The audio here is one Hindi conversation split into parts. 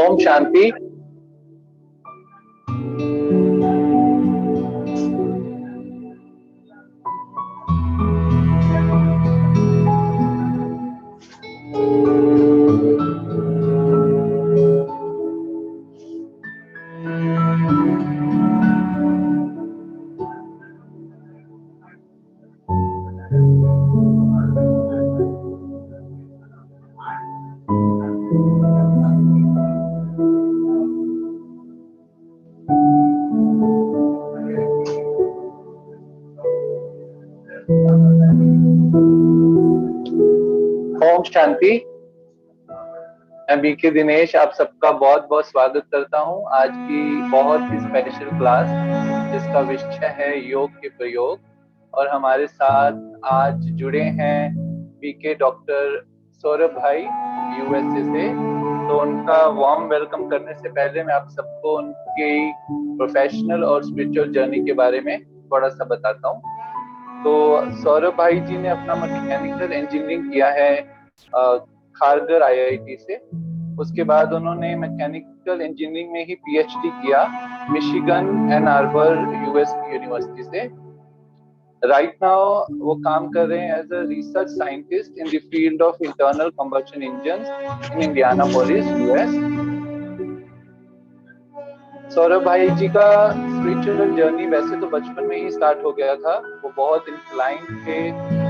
ओम शांति। ओम शांति। मैं बीके दिनेश आप सबका बहुत बहुत स्वागत करता हूं आज की बहुत ही स्पेशल क्लास जिसका विषय है योग के प्रयोग। और हमारे साथ आज जुड़े हैं बीके डॉक्टर सौरभ भाई यूएसए से। तो उनका वार्म वेलकम करने से पहले मैं आप सबको उनकी प्रोफेशनल और स्पिरिचुअल जर्नी के बारे में थोड़ा सा बताता हूँ। तो सौरभ भाई जी ने अपना मैकेनिकल इंजीनियरिंग किया है खारगर आईआईटी से। उसके बाद उन्होंने मैकेनिकल इंजीनियरिंग में ही पीएचडी किया Michigan Ann Arbor US university से। राइट नाउ वो काम कर रहे हैं as a research scientist in the field of internal combustion engines in Indianapolis US. Saurabh भाई जी का स्पिरिचुअल जर्नी वैसे तो बचपन में ही स्टार्ट हो गया था। वो बहुत इंक्लाइंड थे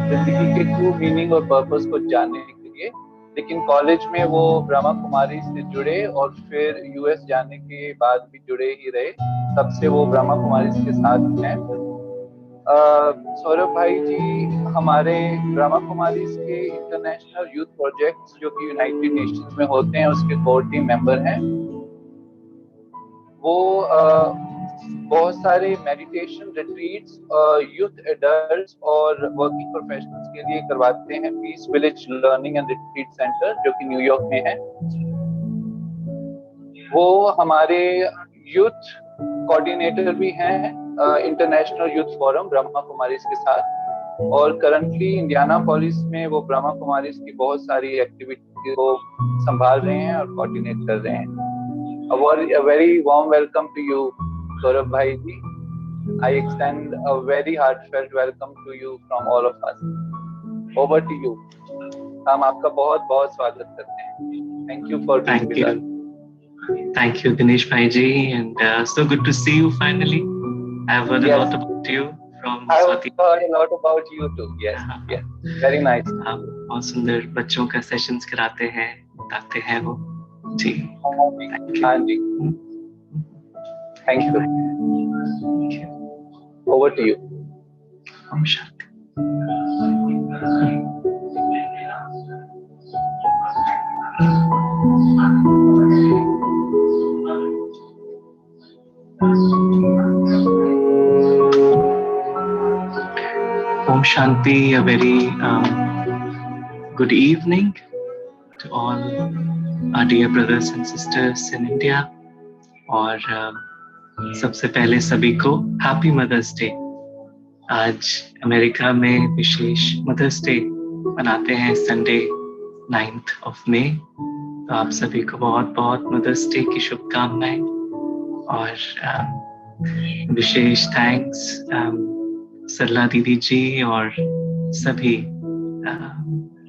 जिंदगी के ट्रू मीनिंग और पर्पस को जानने के लिए, लेकिन कॉलेज में वो ब्रह्मा कुमारी से जुड़े और फिर यूएस जाने के बाद भी जुड़े ही रहे। तब से वो ब्रह्मा कुमारी के साथ हैं। सौरभ भाई जी हमारे ब्रह्मा कुमारी के इंटरनेशनल यूथ प्रोजेक्ट्स जो कि यूनाइटेड नेशंस में होते हैं उसके कोर टीम मेंबर हैं। वो बहुत सारे मेडिटेशन रिट्रीट्स यूथ एडल्ट्स और वर्किंग प्रोफेशनल्स के लिए करवाते हैं peace village learning and retreat centre जो कि न्यूयॉर्क में है। वो हमारे यूथ कोऑर्डिनेटर भी हैं international youth forum Brahma Kumaris के साथ, और करंटली इंडियानापोलिस में वो ब्रह्मा कुमारीज की बहुत सारी एक्टिविटी को संभाल रहे हैं और कोऑर्डिनेट कर रहे हैं। A very warm welcome to you, Saurabh bhai ji. I extend a very heartfelt welcome to you from all of us. Over to you. हम आपका बहुत बहुत स्वागत करते हैं. Thank you for being with us. Thank you, Dinesh bhai ji, and so good to see you finally. I've heard a lot about you from Swati. I've heard a lot about you too. Yes, yes. Very nice. आप बहुत सुंदर बच्चों का सेशंस कराते हैं, बताते हैं वो जी. हाँ जी. Thank you. Over to you. Om Shanti. Om Shanti, a very good evening to all our dear brothers and sisters in India. और सबसे पहले सभी को हैप्पी मदर्स डे. आज अमेरिका में विशेष मदर्स डे मनाते हैं, संडे 9th of May. तो आप सभी को बहुत बहुत मदर्स डे की शुभकामनाएं और विशेष थैंक्स सरला दीदी जी और सभी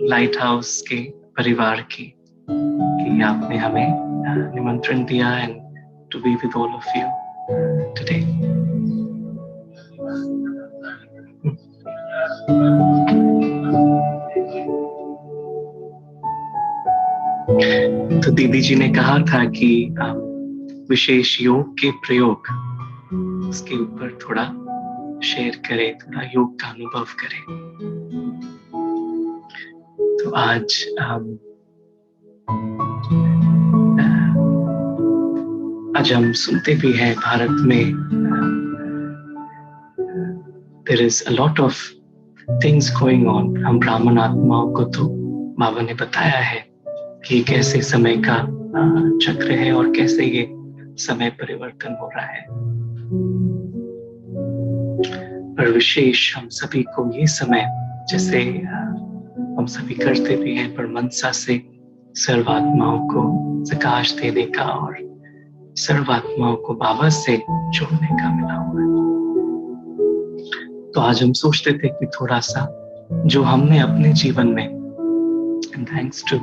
लाइट हाउस के परिवार की कि आपने हमें निमंत्रण दिया and to be with all of you today. तो दीदी जी ने कहा था कि विशेष योग के प्रयोग, उसके ऊपर थोड़ा शेयर करें, थोड़ा योग का अनुभव करें. तो आज हम सुनते भी हैं भारत में there is a lot of things going on. हम ब्राह्मण आत्माओं को तो बाबा ने बताया है कि कैसे समय का चक्र है और कैसे ये समय परिवर्तन हो रहा है. पर विशेष हम सभी को ये समय, जैसे हम सभी करते भी हैं, पर मनसा से सर्वात्माओं को प्रकाश देने का और सर्वात्माओं को बाबा से जोड़ने का मिला हुआ है. तो आज हम सोचते थे कि थोड़ा सा जो हमने अपने जीवन में, थैंक्स टू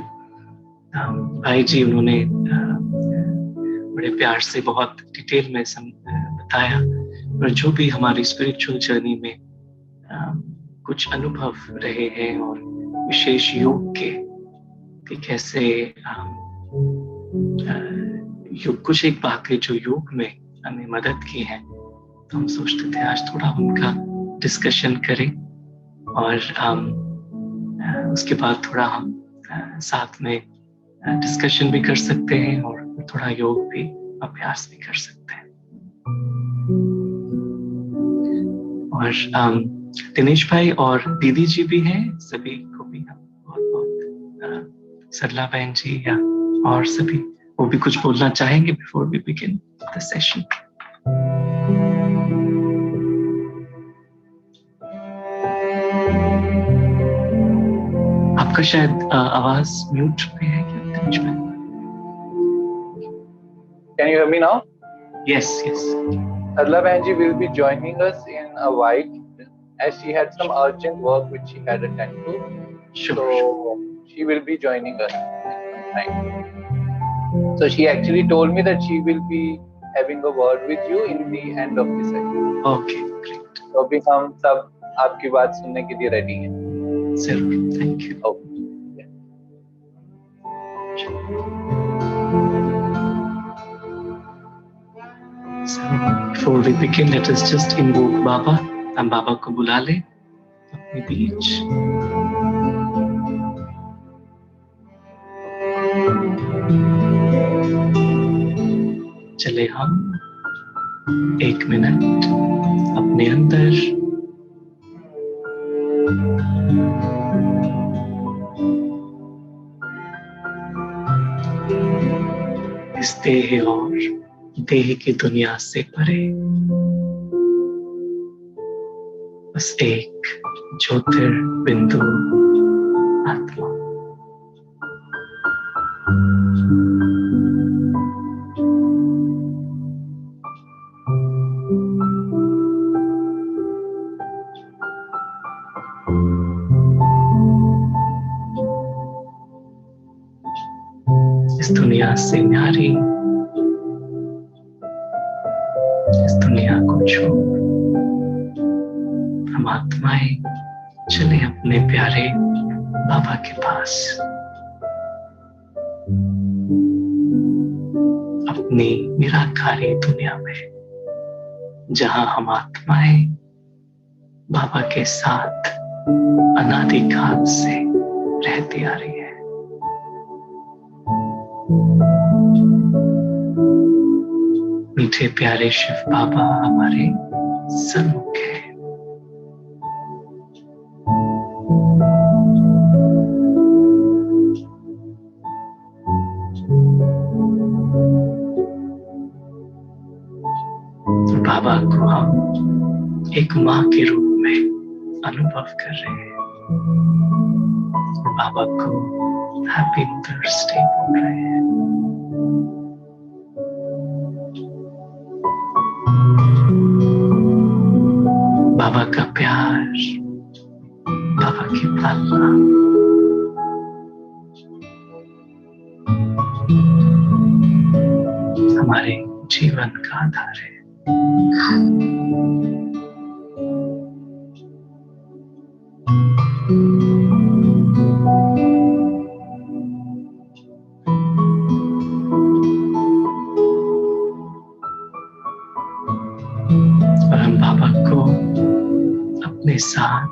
भाई जी, उन्होंने बड़े प्यार से बहुत डिटेल में बताया, पर जो भी हमारी स्पिरिचुअल जर्नी में कुछ अनुभव रहे हैं और विशेष योग के कैसे कुछ एक बातें जो योग में हमें मदद की है, तो हम सोचते थे आज थोड़ा उनका डिस्कशन करें और उसके बाद थोड़ा हम साथ में डिस्कशन भी कर सकते हैं और थोड़ा योग भी अभ्यास भी कर सकते हैं. और दिनेश भाई और दीदी जी भी हैं, सभी को भी हम बहुत बहुत, सरला बहन जी या और सभी, वो भी कुछ बोलना चाहेंगे before we begin the session. आपका शायद आवाज म्यूट पे है क्या? Can you hear me now? Yes, yes. Sarla Bahanji will be joining us in a while as she had some urgent work which she had attended to. Sure. So she will be joining us in some time. So she actually told me that she will be having a word with you in the end of the session. Okay, great. तो अभी हम सब आपकी बात सुनने के लिए रेडी हैं. जरूर, thank you. Okay. So before we begin, let us just invoke Baba. हम बाबा को बुला ले अपने बीच. चले हम 1 मिनट अपने अंदर इस देह और देह की दुनिया से परे, बस एक ज्योतिर्बिंदु आत्मा। इस दुनिया से न्यारी, इस दुनिया को छोड़ हम आत्माएं चले अपने प्यारे बाबा के पास, अपनी निराकारी दुनिया में, जहां हम आत्माएं बाबा के साथ अनादिकाल से रहती आ रही है। मीठे प्यारे शिव बाबा हमारे सन्मुख है। बाबा को हम एक माँ के रूप में अनुभव कर रहे हैं। बाबा को हैप्पी मदर्स डे बोल रहे हैं। बाबा का प्यार, बाबा की पालना, हमारे जीवन का आधार है। और हम बाबा को अपने साथ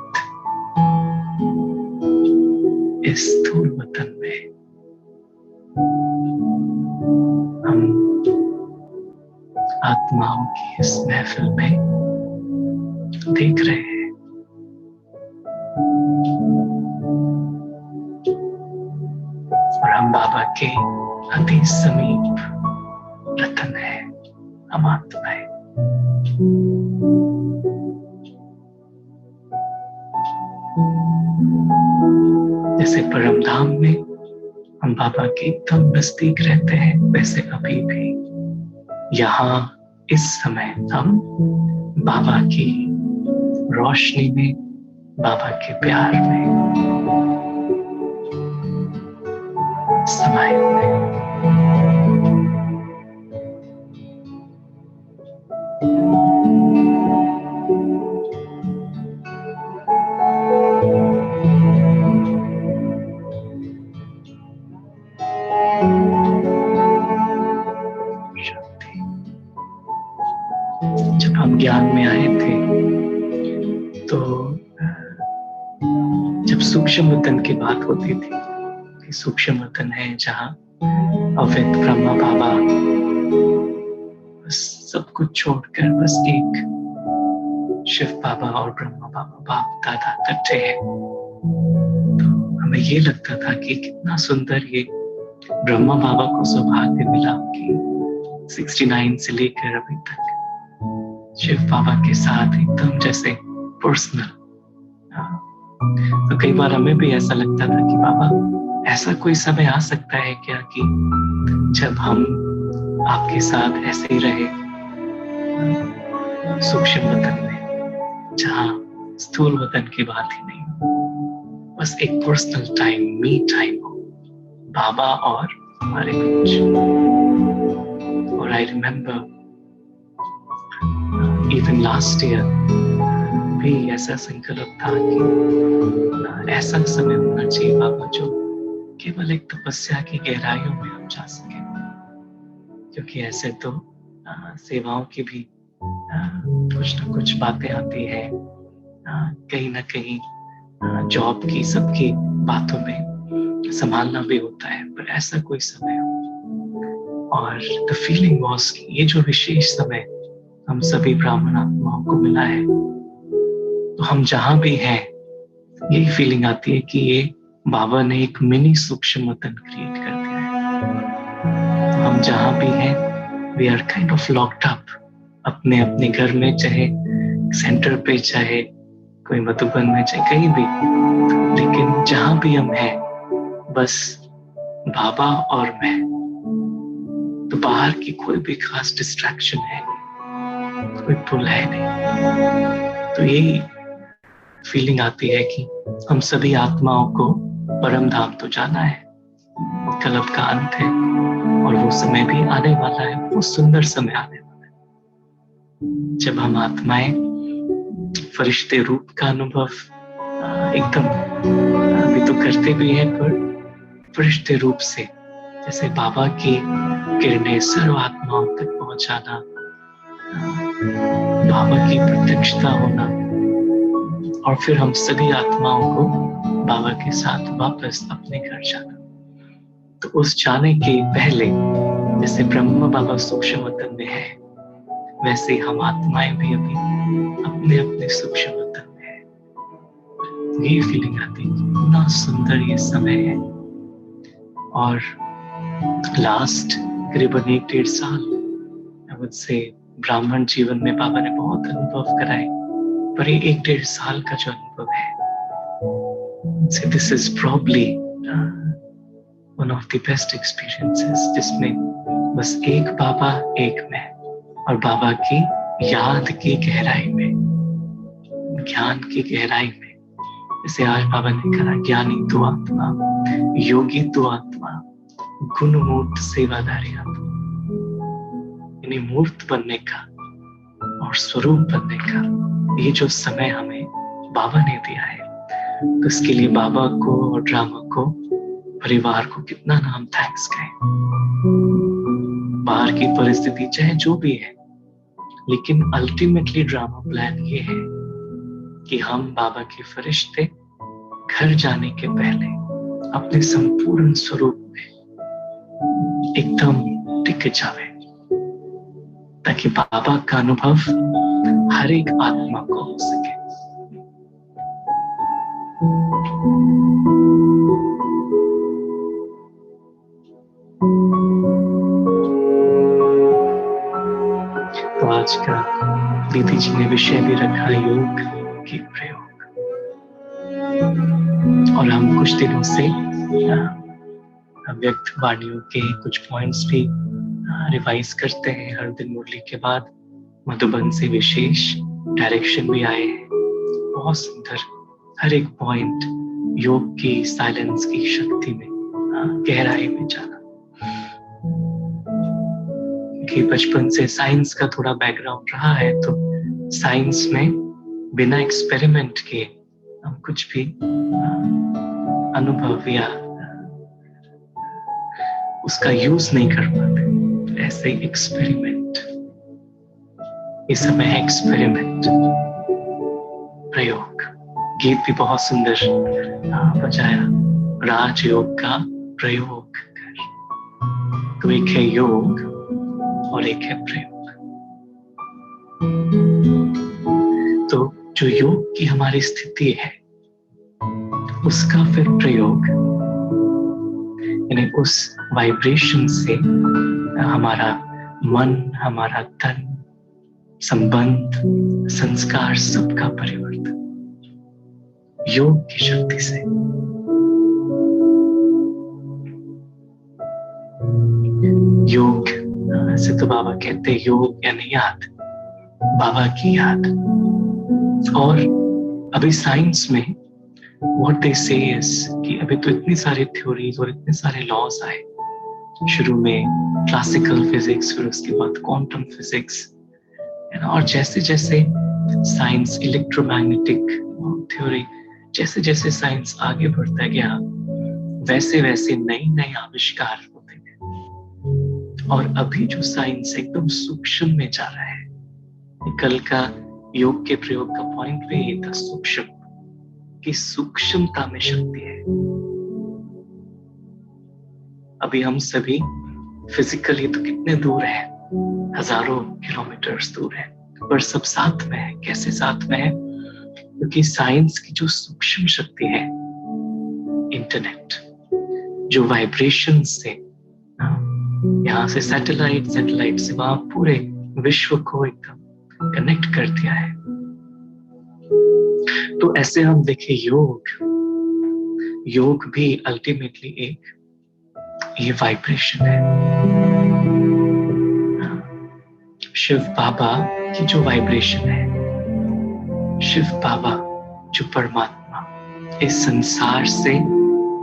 इस स्थूल वतन में हम आत्माओं की इस महफिल में देख रहे हैं। और हम बाबा के अति समीप रतन है, हम आत्माएं। जैसे परम धाम में हम बाबा के एकदम नजदीक रहते हैं, वैसे अभी भी यहाँ इस समय हम बाबा की रोशनी में, बाबा के प्यार में समाये हुए हैं। जब हम ज्ञान में आए थे तो जब सूक्ष्म वतन की बात होती थी कि सूक्ष्म वतन है जहाँ अव्यक्त ब्रह्मा बाबा बस सब कुछ छोड़कर बस एक शिव बाबा और ब्रह्मा बाबा बाप दादा इकट्ठे हैं, तो हमें ये लगता था कि कितना सुंदर ये ब्रह्मा बाबा को सौभाग्य मिला कि 69 से लेकर अभी तक शिव बाबा के साथ एकदम जैसे पर्सनल। तो कई बार हमें भी ऐसा लगता था कि बाबा ऐसा कोई समय आ सकता है क्या कि जब हम आपके साथ ऐसे ही रहे सूक्ष्म वतन में, जहाँ स्थूल वतन की बात ही नहीं, बस एक पर्सनल टाइम, मी टाइम हो बाबा और हमारे बीच। और I remember even last year भी ऐसा संकल्प था कि ऐसा समय होना चाहिए बाबा जो केवल एक तपस्या की गहराइयों में हम जा सके, क्योंकि ऐसे तो सेवाओं की भी कुछ न कुछ बातें आती है, कहीं ना कहीं जॉब की सबकी बातों में संभालना भी होता है, पर ऐसा कोई समय हो। और द फीलिंग वॉज ये जो विशेष समय हम सभी ब्राह्मण आत्माओं को मिला है, तो हम जहां भी हैं यही फीलिंग आती है कि ये बाबा ने एक मिनी सूक्ष्म वतन क्रिएट कर दिया है। तो हम जहां भी हैं we are kind of locked up अपने अपने घर में, चाहे सेंटर पे, चाहे कोई मधुबन में, चाहे कहीं भी, लेकिन जहां भी हम हैं बस बाबा और मैं। तो बाहर की कोई भी खास डिस्ट्रैक्शन है, कोई पुल है नहीं। तो यही फीलिंग आती है कि हम सभी आत्माओं को परम धाम तो जाना है, कल्प का अंत है और वो समय भी आने वाला है, वो सुंदर समय आने वाला है जब हम आत्माएं फरिश्ते रूप का अनुभव एकदम अभी तो करते भी हैं, पर फरिश्ते रूप से, जैसे बाबा की किरणें सर्व आत्माओं तक पहुंचाना, बाबा की प्रत्यक्षता होना, और फिर हम सभी आत्माओं को बाबा के साथ वापस अपने घर जाना। तो उस जाने के पहले जैसे ब्रह्म बाबा सूक्ष्म वतन में है, वैसे हम आत्माएं भी अभी अपने अपने सूक्ष्म वतन में है। ये फीलिंग आती है कितना सुंदर ये समय है। और लास्ट करीबन 1-1.5 साल आई वुड से ब्राह्मण जीवन में बाबा ने बहुत अनुभव कराए, पर ये 1-1.5 साल का जो अनुभव है, this is probably one of the best experiences, जिसमें बस एक बाबा एक मैं, और बाबा की याद की गहराई में, ज्ञान की गहराई में, जैसे आज बाबा ने कहा, ज्ञानी तू आत्मा, योगी तू आत्मा, गुणमूर्त सेवादारी आत्मा। यानी मूर्त बनने का और स्वरूप बनने का ये जो समय हमें बाबा ने दिया है, तो इसके लिए बाबा को और ड्रामा को, परिवार को कितना नाम थैंक्स कहें। बाहर की परिस्थिति चाहे जो भी है, लेकिन अल्टीमेटली ड्रामा प्लान ये है कि हम बाबा के फरिश्ते घर जाने के पहले अपने संपूर्ण स्वरूप में एकदम टिक जावे, ताकि बाबा का अनुभव हर एक आत्मा को हो सके। तो आज का दीदी जी ने विषय भी रखा योग के प्रयोग, और हम कुछ दिनों से व्यक्त वाणियों के कुछ पॉइंट्स भी रिवाइज करते हैं। हर दिन मुरली के बाद मधुबन से विशेष डायरेक्शन भी आए हैं, बहुत सुंदर। हर एक पॉइंट योग की साइलेंस की शक्ति में, गहराई में जाना, कि बचपन से साइंस का थोड़ा बैकग्राउंड रहा है, तो साइंस में बिना एक्सपेरिमेंट के हम कुछ भी अनुभव या उसका यूज नहीं कर पाते। ऐसे एक्सपेरिमेंट, इस समय है एक्सपेरिमेंट, प्रयोग। गीत भी बहुत सुंदर बजाया, राजयोग का प्रयोग कर। तो एक है योग और एक है प्रयोग। तो जो योग की हमारी स्थिति है, उसका फिर प्रयोग, यानी उस वाइब्रेशन से हमारा मन, हमारा तन, संबंध, संस्कार, सबका परिवर्तन योग की शक्ति से। योग ऐसे तो बाबा कहते हैं, योग यानी याद, बाबा की याद। और अभी साइंस में व्हाट दे से इज कि अभी तो इतनी सारी थ्योरीज और इतने सारे लॉज आए। शुरू में क्लासिकल फिजिक्स, फिर उसके बाद क्वांटम फिजिक्स, और जैसे जैसे साइंस, इलेक्ट्रोमैग्नेटिक थ्योरी, जैसे जैसे साइंस आगे बढ़ता गया, वैसे वैसे नए नए आविष्कार होते गए। और अभी जो साइंस एकदम सूक्ष्म में जा रहा है, कल का योग के प्रयोग का पॉइंट भी ये था, सूक्ष्म, की सूक्ष्मता में शक्ति है। अभी हम सभी फिजिकली तो कितने दूर हैं, हजारों किलोमीटर्स दूर हैं, पर सब साथ में है। कैसे साथ में है? क्योंकि साइंस की जो सूक्ष्म शक्ति है, इंटरनेट, जो वाइब्रेशन से यहाँ से सैटेलाइट से वहां पूरे विश्व को एकदम कनेक्ट कर दिया है। तो ऐसे हम देखें योग भी अल्टीमेटली ये वाइब्रेशन है। शिव बाबा की जो वाइब्रेशन है, शिव बाबा जो परमात्मा इस संसार से,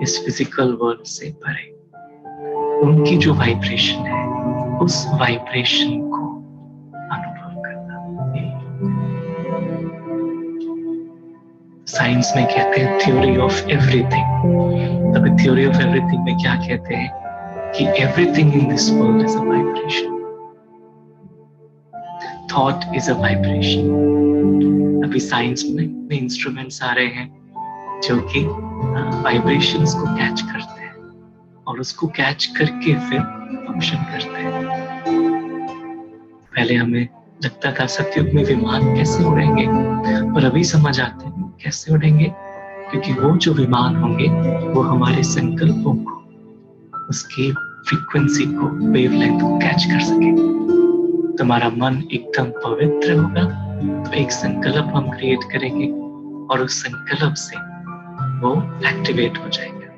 इस फिजिकल वर्ल्ड से परे, उनकी जो वाइब्रेशन है, उस वाइब्रेशन को अनुभव करना। साइंस में कहते हैं थ्योरी ऑफ एवरीथिंग। तभी थ्योरी ऑफ एवरीथिंग में क्या कहते हैं कि everything in this world is a vibration, thought is a vibration. अभी साइंस में इंस्ट्रूमेंट्स आ रहे हैं जो कि वाइब्रेशंस को कैच करते हैं और उसको कैच करके फिर फंक्शन करते हैं। पहले हमें लगता था सतयुग में विमान कैसे उड़ेंगे, और अभी समझ आते हैं कैसे उड़ेंगे, क्योंकि वो जो विमान होंगे वो हमारे संकल्पों को, उसकी फ्रीक्वेंसी को, वेवलेंथ को कैच कर सकेंगे। तुम्हारा मन एकदम पवित्र होगा तो एक संकल्प हम क्रिएट करेंगे और उस संकल्प से वो एक्टिवेट हो जाएगा।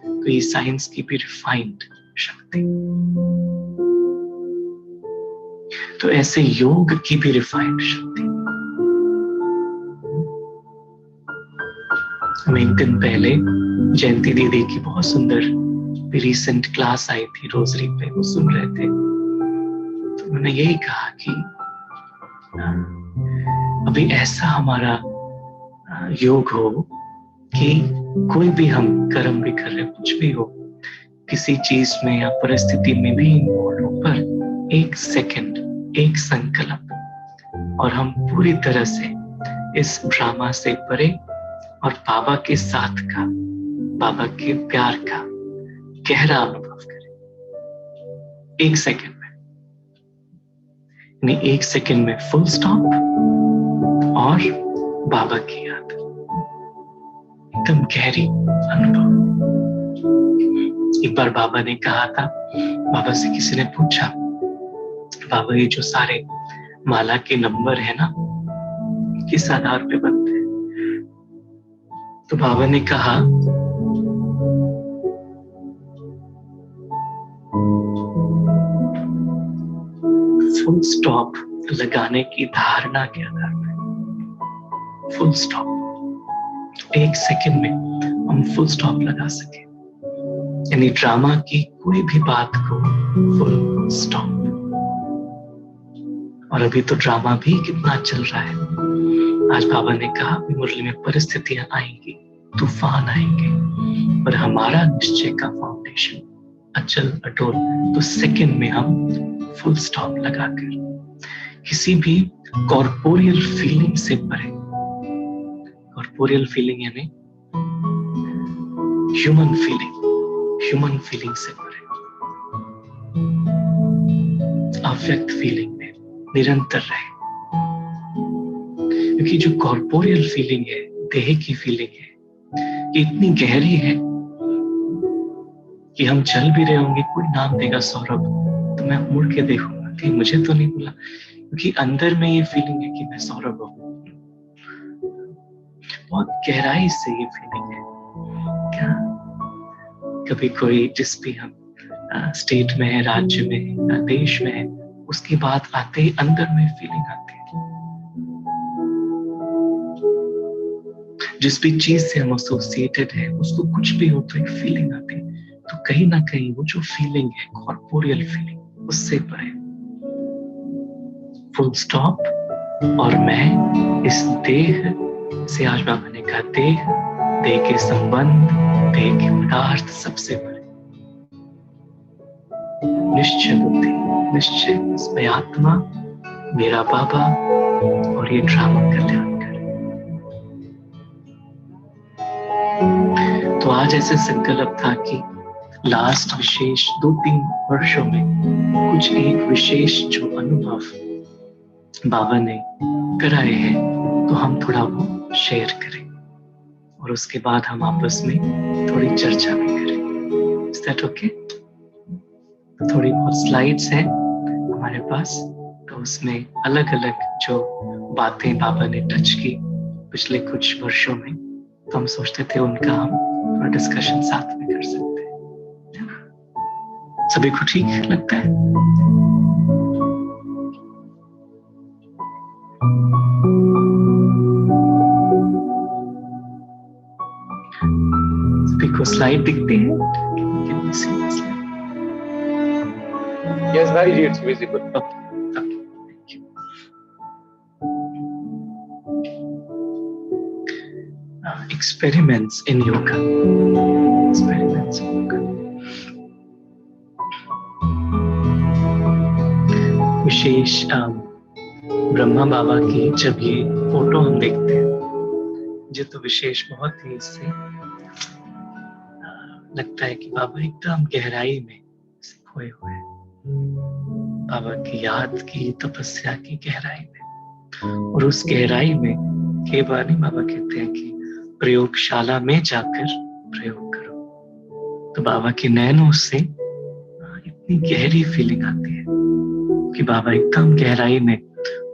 तो ये साइंस की भी रिफाइंड शक्ति। तो ऐसे योग की भी रिफाइंड शक्ति। हमें एक दिन पहले जयंती दीदी की बहुत सुंदर रिसेंट क्लास आई थी रोजरी पे, वो सुन रहे थे। तो उन्होंने यही कहा कि अभी ऐसा हमारा योग हो कि कोई भी हम कर्म भी कर रहे, कुछ भी हो, किसी चीज में या परिस्थिति में भी इन्वॉल्व हो, पर एक सेकंड, एक संकल्प, और हम पूरी तरह से इस ड्रामा से परे और बाबा के साथ का, बाबा के प्यार का गहरा अनुभव करें। एक सेकंड में, यानी एक सेकंड में फुल स्टॉप और बाबा की याद, एकदम गहरी अनुभव। एक बार बाबा ने कहा था, बाबा से किसी ने पूछा, बाबा ये जो सारे माला के नंबर है ना, किस आधार पे बनते हैं? तो बाबा ने कहा, फुल स्टॉप लगाने की धारणा के आधार पर। फुल स्टॉप, एक सेकंड में हम फुल स्टॉप लगा सके, यानी ड्रामा की कोई भी बात को फुल स्टॉप। और अभी तो ड्रामा भी कितना चल रहा है। आज बाबा ने कहा मुरली में परिस्थितियां आएंगी, तूफान आएंगे, पर हमारा निश्चय का फाउंडेशन अचल अटोल। तो सेकंड में हम फुल स्टॉप लगाकर किसी भी कॉर्पोरियल फीलिंग से परे, कॉर्पोरियल फीलिंग यानी ह्यूमन फीलिंग से परे, अव्यक्त फीलिंग में निरंतर रहे। क्योंकि जो कॉर्पोरियल फीलिंग है, देह की फीलिंग है, ये इतनी गहरी है कि हम चल भी रहे होंगे, कोई नाम देगा सौरभ, तो मैं मुड़ के देखूंगा कि मुझे तो नहीं बोला, क्योंकि अंदर में ये फीलिंग है कि मैं सौरभ हूं। बहुत गहराई से ये फीलिंग है। क्या कभी कोई, जिस भी हम स्टेट में है, राज्य में है, देश में है, उसकी बात आते ही अंदर में फीलिंग आती है। जिस भी चीज से हम एसोसिएटेड है, उसको कुछ भी हो तो एक फीलिंग आती है। तो कहीं ना कहीं वो जो फीलिंग है, कॉर्पोरियल फीलिंग, उससे परे फुल स्टॉप। और मैं इस देह से, आज बाबा ने कहा, देह के संबंध, देह के पदार्थ सबसे परे निश्चय बुद्धि, निश्चय इसमें आत्मा, मेरा बाबा और ये ड्रामा कल्याण करे। तो आज ऐसे संकल्प था कि लास्ट विशेष 2-3 वर्षों में कुछ एक विशेष जो अनुभव बाबा ने कराए हैं, तो हम थोड़ा वो शेयर करें और उसके बाद हम आपस में थोड़ी चर्चा भी करें। Is that okay? तो थोड़ी बहुत स्लाइड्स हैं हमारे पास, तो उसमें अलग अलग जो बातें बाबा ने टच की पिछले कुछ वर्षों में, तो हम सोचते थे उनका हम थोड़ा डिस्कशन साथ में कर सकते हैं। सभी को ठीक लगता है? सभी को स्लाइड दिखती है? Yes, Bhai ji, it's visible. Experiments in yoga. Experiments in yoga. विशेष ब्रह्मा बाबा की जब ये फोटो हम देखते हैं, मुझे तो विशेष बहुत ही इससे लगता है कि बाबा एकदम गहराई में खोए हुए हैं, बाबा की याद की, तपस्या की गहराई में। और उस गहराई में कई बार नहीं बाबा कहते हैं कि प्रयोगशाला में जाकर प्रयोग करो, तो बाबा के नैनों से इतनी गहरी फीलिंग आती है कि बाबा एकदम गहराई में।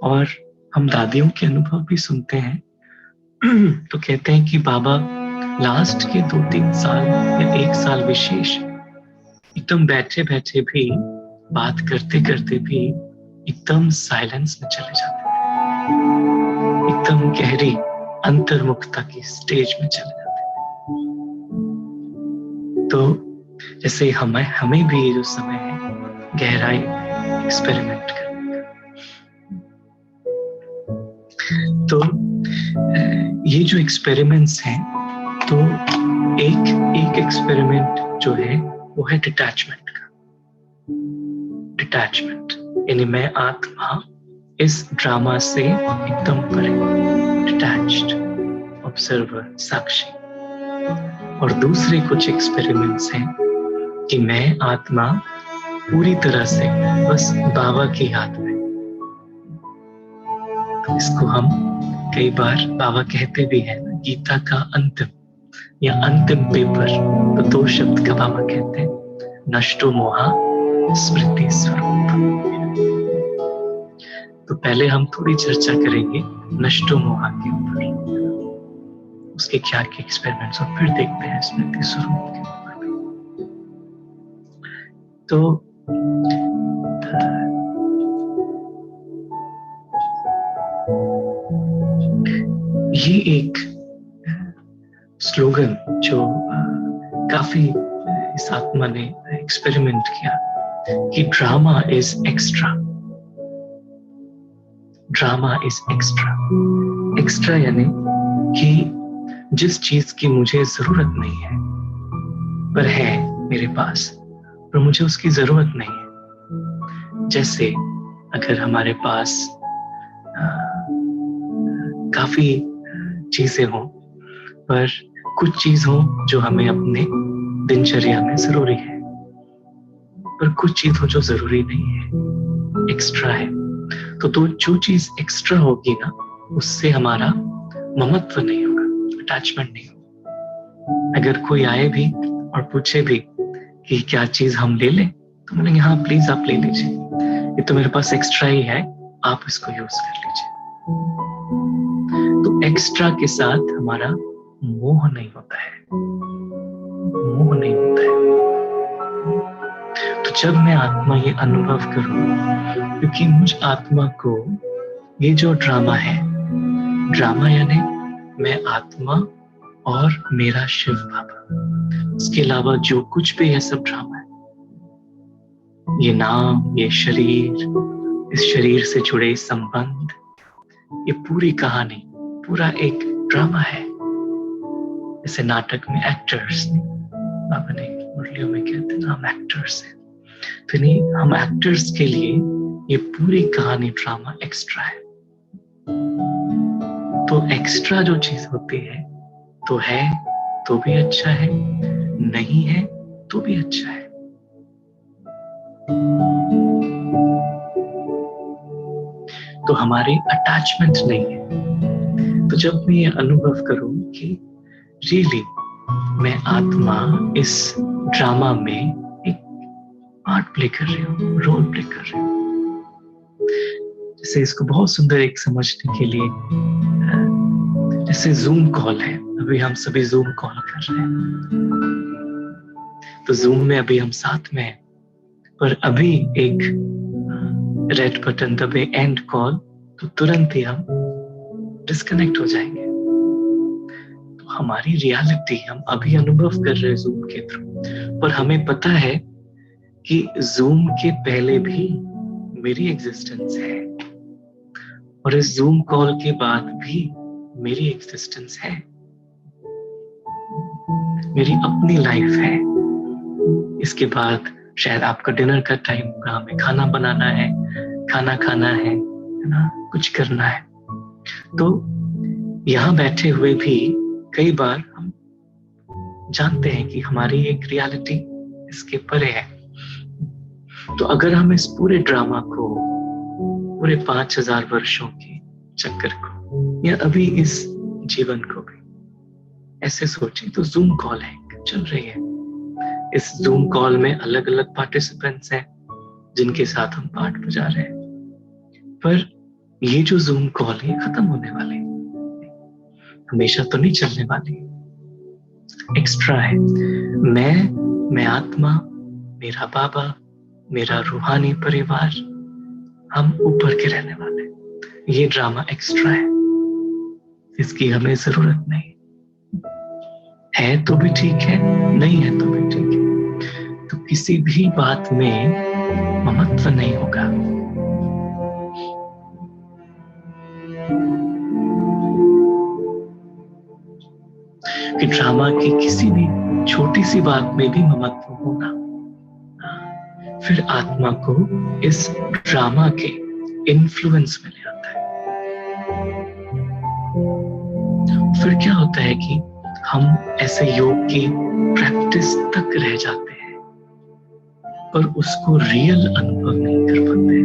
और हम दादियों के अनुभव भी सुनते हैं तो कहते हैं कि बाबा लास्ट के 2-3 साल या 1 साल विशेष एकदम बैठे बैठे भी, बात करते करते भी एकदम साइलेंस में चले जाते थे, एकदम गहरी अंतर्मुखता की स्टेज में चले जाते थे। तो जैसे हमें भी ये जो समय है गहराई एक्सपेरिमेंट करने का, तो ये जो एक्सपेरिमेंट्स हैं, तो एक एक्सपेरिमेंट जो है वो है डिटैचमेंट का। डिटैचमेंट यानी मैं आत्मा इस ड्रामा से एकदम परे, डिटैच्ड, ऑब्जर्वर, साक्षी। और दूसरे कुछ एक्सपेरिमेंट्स हैं कि मैं आत्मा पूरी तरह से बस बाबा की याद में। तो इसको हम कई बार बाबा कहते भी हैं, गीता का अंतिम या अंतिम पेपर, तो 2 शब्द का बाबा कहते हैं, नष्टो मोहा स्मृति स्वरूप। तो पहले हम थोड़ी चर्चा करेंगे नष्टो मोहा के ऊपर, उसके क्या के एक्सपेरिमेंट्स, और फिर देखते हैं स्मृति स्वरूप के ऊपर भी। तो ये एक स्लोगन जो काफी इस आत्मा ने एक्सपेरिमेंट किया कि drama is extra. Drama is extra. Extra यानी कि जिस चीज की मुझे जरूरत नहीं है पर है मेरे पास, पर मुझे उसकी जरूरत नहीं है। जैसे अगर हमारे पास काफी चीजें हों, पर कुछ चीज हो जो हमें अपने दिनचर्या में जरूरी है, पर कुछ चीज हो जो जरूरी नहीं है, एक्स्ट्रा है। तो जो चीज एक्स्ट्रा होगी ना, उससे हमारा ममत्व नहीं होगा, अटैचमेंट नहीं होगा। अगर कोई आए भी और पूछे भी कि क्या चीज हम ले लें, तो बोलेंगे हाँ प्लीज आप ले लीजिए, ये तो मेरे पास एक्स्ट्रा ही है, आप इसको यूज कर लीजिए। तो एक्स्ट्रा के साथ हमारा मोह नहीं होता है, मोह नहीं होता है। तो जब मैं आत्मा ये अनुभव करूं, क्योंकि मुझ आत्मा को ये जो ड्रामा है, ड्रामा यानी मैं आत्मा और मेरा शिव बाबा, उसके अलावा जो कुछ भी है सब ड्रामा है। ये नाम, ये शरीर, इस शरीर से जुड़े संबंध, ये पूरी कहानी, पूरा एक ड्रामा है। जैसे नाटक में एक्टर्स, बाबा ने मुरलियों में कहते हैं ना हम एक्टर्स हैं, तो नहीं, हम एक्टर्स के लिए ये पूरी कहानी ड्रामा एक्स्ट्रा है। तो एक्स्ट्रा जो चीज होती है तो भी अच्छा है, नहीं है तो भी अच्छा है। तो हमारी अटैचमेंट नहीं है। तो जब मैं ये अनुभव करूं कि रियली मैं आत्मा इस ड्रामा में एक पार्ट प्ले कर रहे हो, रोल प्ले कर रहे हो। जैसे इसको बहुत सुंदर एक समझने के लिए, जैसे जूम कॉल है, अभी हम सभी जूम कॉल कर रहे हैं, तो जूम में अभी हम साथ में हैं, पर अभी एक रेड बटन दबे एंड कॉल, तो तुरंत ही हम डिस्कनेक्ट हो जाएंगे। तो हमारी रियलिटी हम अभी अनुभव कर रहे हैं जूम के थ्रू, पर हमें पता है कि जूम के पहले भी मेरी एग्जिस्टेंस है, और इस जूम कॉल के बाद भी मेरी एग्जिस्टेंस है, मेरी अपनी लाइफ है। इसके बाद शायद आपका डिनर का टाइम होगा, हमें खाना बनाना है, खाना खाना है ना, कुछ करना है। तो यहाँ बैठे हुए भी कई बार हम जानते हैं कि हमारी एक रियलिटी इसके परे है। तो अगर हम इस पूरे ड्रामा को, पूरे 5000 वर्षों के चक्कर को, या अभी इस जीवन को भी ऐसे सोचें, तो जूम कॉल है, चल रही है। इस जूम कॉल में अलग अलग पार्टिसिपेंट्स हैं जिनके साथ हम पार्ट बजा रहे हैं, पर ये जो जूम कॉल है खत्म होने वाली है, हमेशा तो नहीं चलने वाली, एक्स्ट्रा है। मैं आत्मा, मेरा बाबा, मेरा रूहानी परिवार, हम ऊपर के रहने वाले हैं। ये ड्रामा एक्स्ट्रा है, इसकी हमें जरूरत नहीं है, तो भी ठीक है, नहीं है तो भी ठीक है। तो किसी भी बात में ममत्व नहीं होगा। कि ड्रामा की किसी भी छोटी सी बात में भी ममत्व होना, फिर आत्मा को इस ड्रामा के इन्फ्लुएंस में ले आता है। फिर क्या होता है कि हम ऐसे योग की प्रैक्टिस तक रह जाते हैं, पर उसको रियल अनुभव नहीं कर पाते।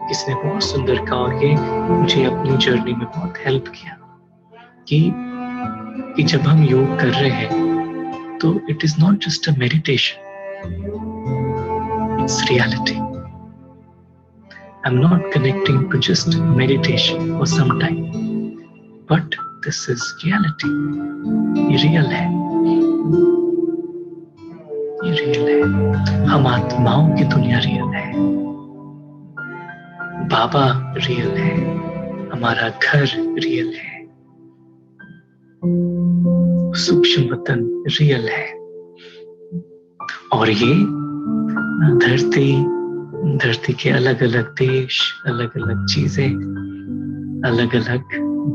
किसने बहुत सुंदर कहा, और ये मुझे अपनी जर्नी में बहुत हेल्प किया, कि जब हम योग कर रहे हैं तो it is not just a meditation, it's reality. I am not connecting to just meditation for some time, but this is reality. ये रियल है, ये रियल है। हम आत्माओं की दुनिया रियल है, बाबा रियल है, हमारा घर रियल है, सूक्ष्म वतन रियल है, और ये धरती के अलग अलग देश, अलग अलग चीजें, अलग अलग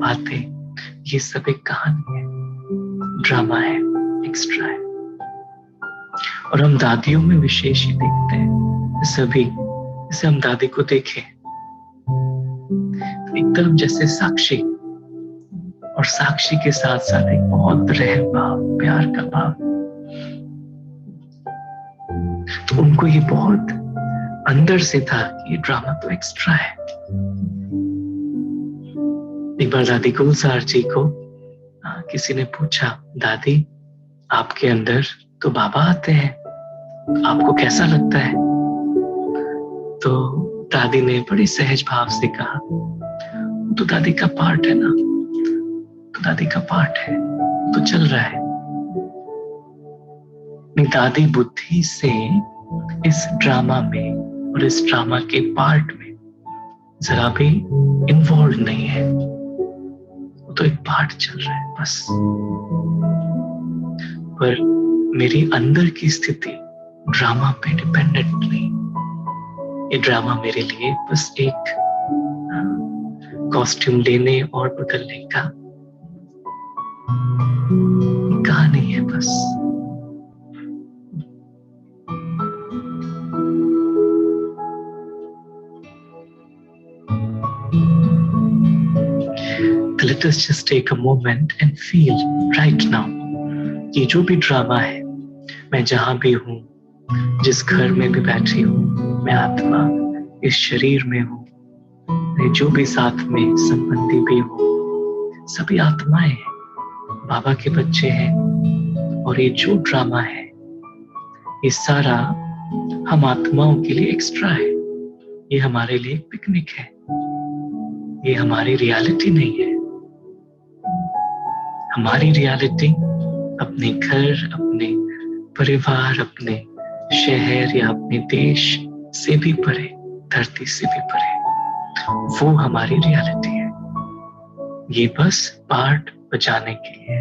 बातें, ये सब एक कहानी है, ड्रामा है, एक्स्ट्रा है। और हम दादियों में विशेष ही देखते हैं सभी, जैसे हम दादी को देखें एकदम जैसे साक्षी, और साक्षी के साथ साथ एक बहुत रहम भाव, प्यार का भाव। तो उनको ये बहुत अंदर से था कि ये ड्रामा तो एक्स्ट्रा है। एक बार दादी गुलजार जी को किसी ने पूछा, दादी आपके अंदर तो बाबा आते हैं, आपको कैसा लगता है? तो दादी ने बड़ी सहज भाव से कहा, तो दादी का पार्ट है ना, तो दादी का पार्ट है, तो चल रहा है। दादी बुद्धि से इस ड्रामा में और इस ड्रामा के पार्ट में जरा भी इन्वॉल्व नहीं है, वो तो एक पार्ट चल रहा है बस। पर मेरी अंदर की स्थिति ड्रामा पे डिपेंडेंट नहीं, ये ड्रामा मेरे लिए बस एक कॉस्ट्यूम लेने और बदलने का कहानी है बस। Let us just take a moment and feel right now कि जो भी ड्रामा है, मैं जहां भी हूं, जिस घर में भी बैठी हूं, मैं आत्मा इस शरीर में हूं, मैं जो भी साथ में संबंधी भी हूं, सभी आत्माएं हैं, बाबा के बच्चे हैं, और ये जो ड्रामा है ये सारा हम आत्माओं के लिए एक्स्ट्रा है, ये हमारे लिए पिकनिक है, ये हमारी रियलिटी नहीं है। हमारी रियलिटी अपने घर, अपने परिवार, अपने शहर या अपने देश से भी परे, धरती से भी परे, वो हमारी रियलिटी है। ये बस पार्ट बजाने के लिए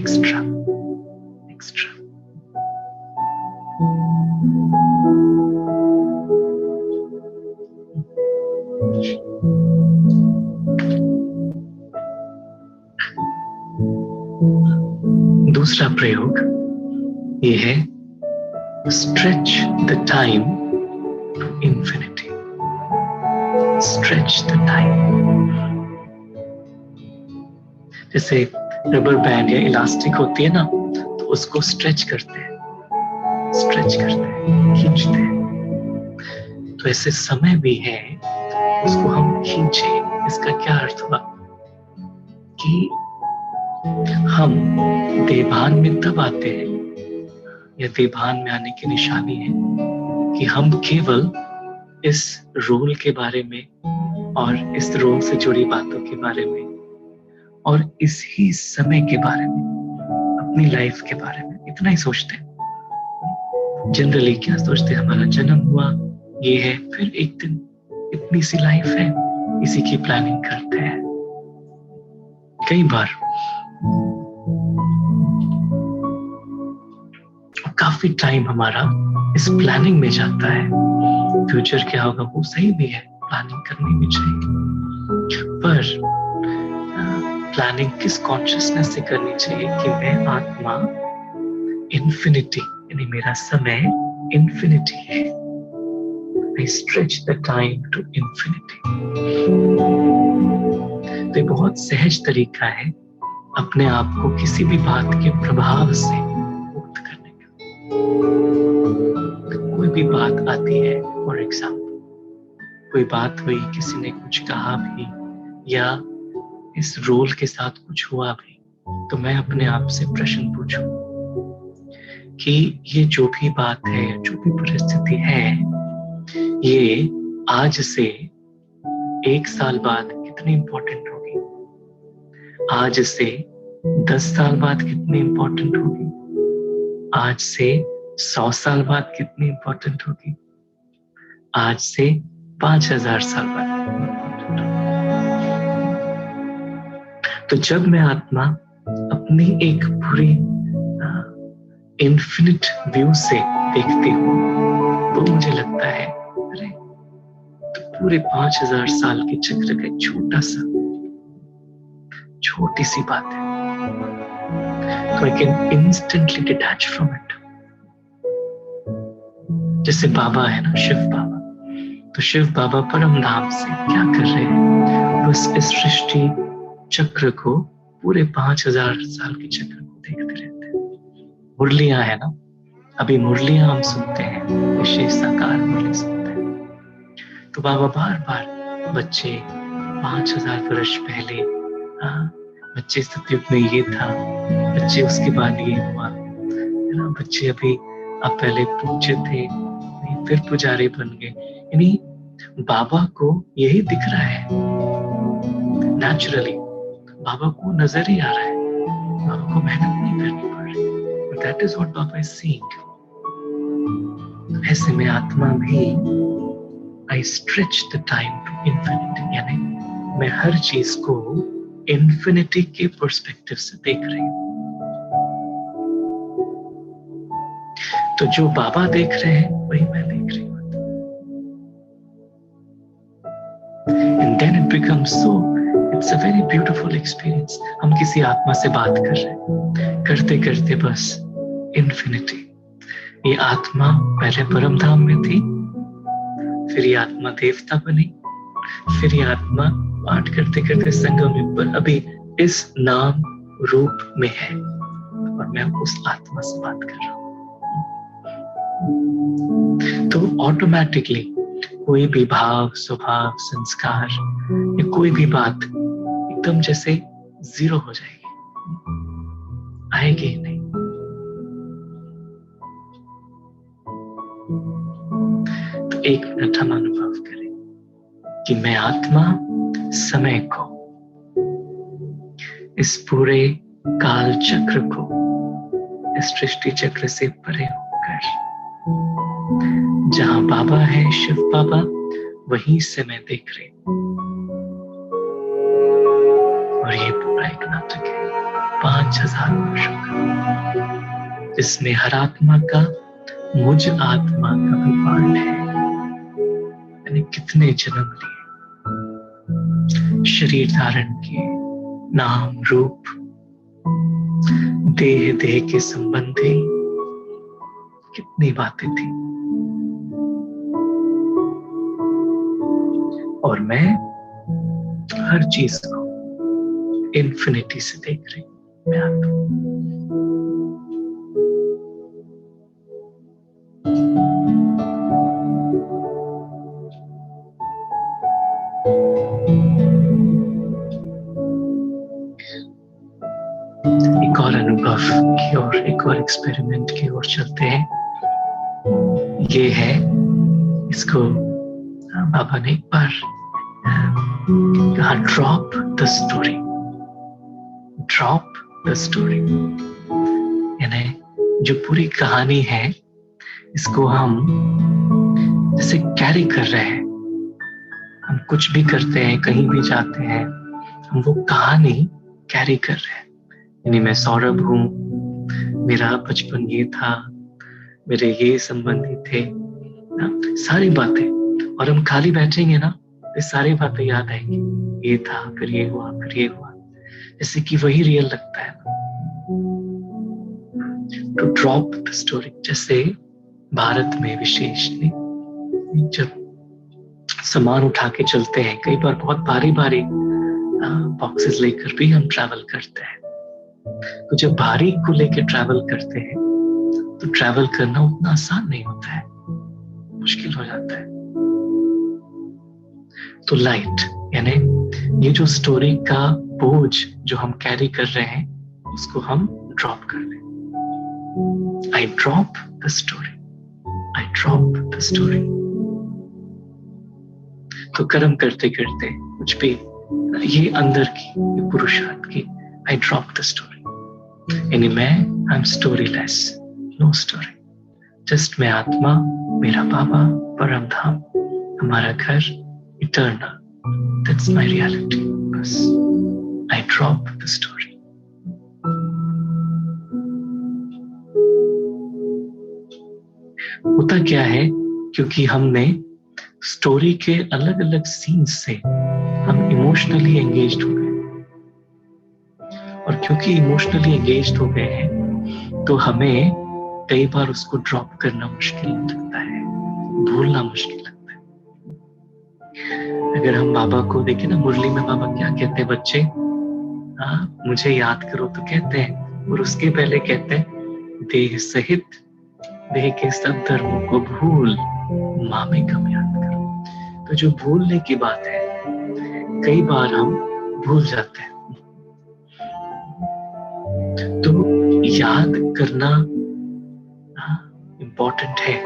एक्स्ट्रा एक्स्ट्रा। दूसरा प्रयोग ये है stretch the time to infinity. Stretch the time, जैसे रबर बैंड या इलास्टिक होती है ना, तो उसको स्ट्रेच करते हैं, खींचते हैं। तो ऐसे समय भी है, उसको हम खींचे। इसका क्या अर्थ हुआ कि हम देभान में तब आते हैं, या देभान में आने की निशानी है कि हम केवल इस रोल के बारे में और इस रोल से जुड़ी बातों के बारे में और इसी समय के बारे में, अपनी लाइफ के बारे में इतना ही सोचते हैं। जनरली क्या सोचते हैं, हमारा जन्म हुआ, ये है, फिर एक दिन इतनी सी लाइफ है, इसी की प्लानिंग करते हैं। कई बार काफी टाइम हमारा इस प्लानिंग में जाता है। फ्यूचर क्या होगा वो सही भी है, प्लानिंग करनी भी चाहिए, पर प्लानिंग किस कॉन्शियसनेस से करनी चाहिए कि मैं आत्मा इन्फिनिटी, यानी मेरा समय इन्फिनिटी है। I stretch the time to infinity। तो बहुत सहज तरीका है अपने आप को किसी भी बात के प्रभाव से मुक्त करने का। कोई भी बात आती है, फॉर एग्जाम्पल कोई बात हुई, किसी ने कुछ कहा भी, या इस रोल के साथ कुछ हुआ भी, तो मैं अपने आप से प्रश्न पूछूं कि ये जो भी बात है, जो भी परिस्थिति है, ये आज से 1 साल बाद कितनी इंपॉर्टेंट होगी, आज से 10 साल बाद कितनी इंपॉर्टेंट होगी, आज से 100 साल बाद कितनी इंपॉर्टेंट होगी, आज से 5000 साल बाद कितनी इंपॉर्टेंट होगी। तो जब मैं आत्मा अपनी एक पूरी इन्फिनिट व्यू से देखती हूँ, तो मुझे लगता है अरे तो पूरे 5000 साल के चक्र का छोटी सी बात है, तो I can instantly detach from it. जैसे बाबा है ना, शिव बाबा, तो शिव बाबा परम धाम से क्या कर रहे हैं, बस इस सृष्टि चक्र को, पूरे 5000 साल के चक्र को देखते रहते हैं। मुरलियां है ना, अभी मुरलियां हम सुनते हैं, विशेष साकार मुरली सुनते हैं। तो बाबा बार बार बच्चे 5000 वर्ष पहले, बच्चे सतयुग में ये था, बच्चे उसके बाद ये हुआ, है ना, बच्चे अभी आप पहले पूज्य थे, फिर पुजारी बन गए। यानी बाबा को यही दिख रहा है, नेचुरली बाबा को नजर ही आ रहा है, बाबा को मेहनत नहीं करनी पड़ रही। That is what Baba is seeing. ऐसे में आत्मा भी I stretch the time to infinity, यानी मैं हर चीज को इंफिनिटी के पर्सपेक्टिव से देख रही हूँ। तो जो बाबा देख रहे हैं वही मैं देख रही हूँ। And then it becomes so, it's a very beautiful experience। हम किसी आत्मा से बात कर रहे हैं, करते करते बस इंफिनिटी। ये आत्मा पहले परम धाम में थी, फिर ये आत्मा देवता बनी, फिर ये आत्मा पाठ करते करते संगम युग पर अभी इस नाम रूप में है, और मैं उस आत्मा से बात कर रहा हूँ। तो ऑटोमेटिकली कोई भी भाव, स्वभाव, संस्कार या कोई भी बात एकदम जैसे जीरो हो जाएगी, आएगी ही नहीं। 1 मिनट हम अनुभव करें कि मैं आत्मा समय को, इस पूरे काल चक्र को, इस सृष्टि चक्र से परे होकर, जहां बाबा है, शिव बाबा, वहीं से मैं देख रही हूं। और ये पूरा एक नाटक है 5000 वर्षों का, जिसमें हर आत्मा का, मुझ आत्मा का भी पार्ट है। मैंने कितने जन्म लिए, शरीर धारण किए, नाम रूप, देह देह के संबंधी कितनी बातें थी। और मैं हर चीज को इन्फिनिटी से देख रही हूं। मैं आत्मा। एक और अनुभव की ओर, एक और एक्सपेरिमेंट की ओर चलते हैं। ये है, इसको बाबा ने एक बार कहा, drop the story, drop the story. यानी जो पूरी कहानी है, इसको हम जैसे कैरी कर रहे हैं। हम कुछ भी करते हैं, कहीं भी जाते हैं, हम वो कहानी कैरी कर रहे हैं। यानी मैं सौरभ हूं, मेरा बचपन ये था, मेरे ये संबंधी थे, सारी बातें। और हम खाली बैठेंगे ना, तो सारी बातें याद आएंगी। ये था, फिर ये हुआ, फिर ये हुआ, जैसे कि वही रियल लगता है। To drop the story. जैसे भारत में विशेषली जब सामान उठा के चलते हैं, कई बार बहुत भारी भारी बॉक्सेस लेकर भी हम ट्रैवल करते हैं। तो जब भारी को लेकर ट्रैवल करते हैं, तो ट्रैवल करना उतना आसान नहीं होता है, मुश्किल हो जाता है। तो लाइट, यानी ये जो स्टोरी का बोझ जो हम कैरी कर रहे हैं, उसको हम ड्रॉप कर दें। I drop the story, I drop the story. तो कर्म करते करते कुछ भी, ये अंदर की, ये पुरुषार्थ की, आई ड्रॉप द स्टोरी। यानी मैं, I am storyless, no story, just मैं आत्मा, मेरा बाबा, परम धाम, हमारा घर, इटर्नल, दैट्स माय रियलिटी। बस आई ड्रॉप द स्टोरी। होता क्या है, क्योंकि हमने स्टोरी के अलग अलग सीन्स से हम इमोशनली एंगेज्ड हो गए, और क्योंकि इमोशनली एंगेज्ड हो गए हैं, तो हमें कई बार उसको ड्रॉप करना मुश्किल लगता है, भूलना मुश्किल लगता है। अगर हम बाबा को देखें ना, मुरली में बाबा क्या कहते हैं, बच्चे मुझे याद करो, तो कहते हैं, और उसके पहले कहते हैं, देह सहित देह के सब धर्मों को भूल, मामेकम याद करो। तो जो भूलने की बात है, कई बार हम भूल जाते हैं। तो याद करना इम्पोर्टेंट है,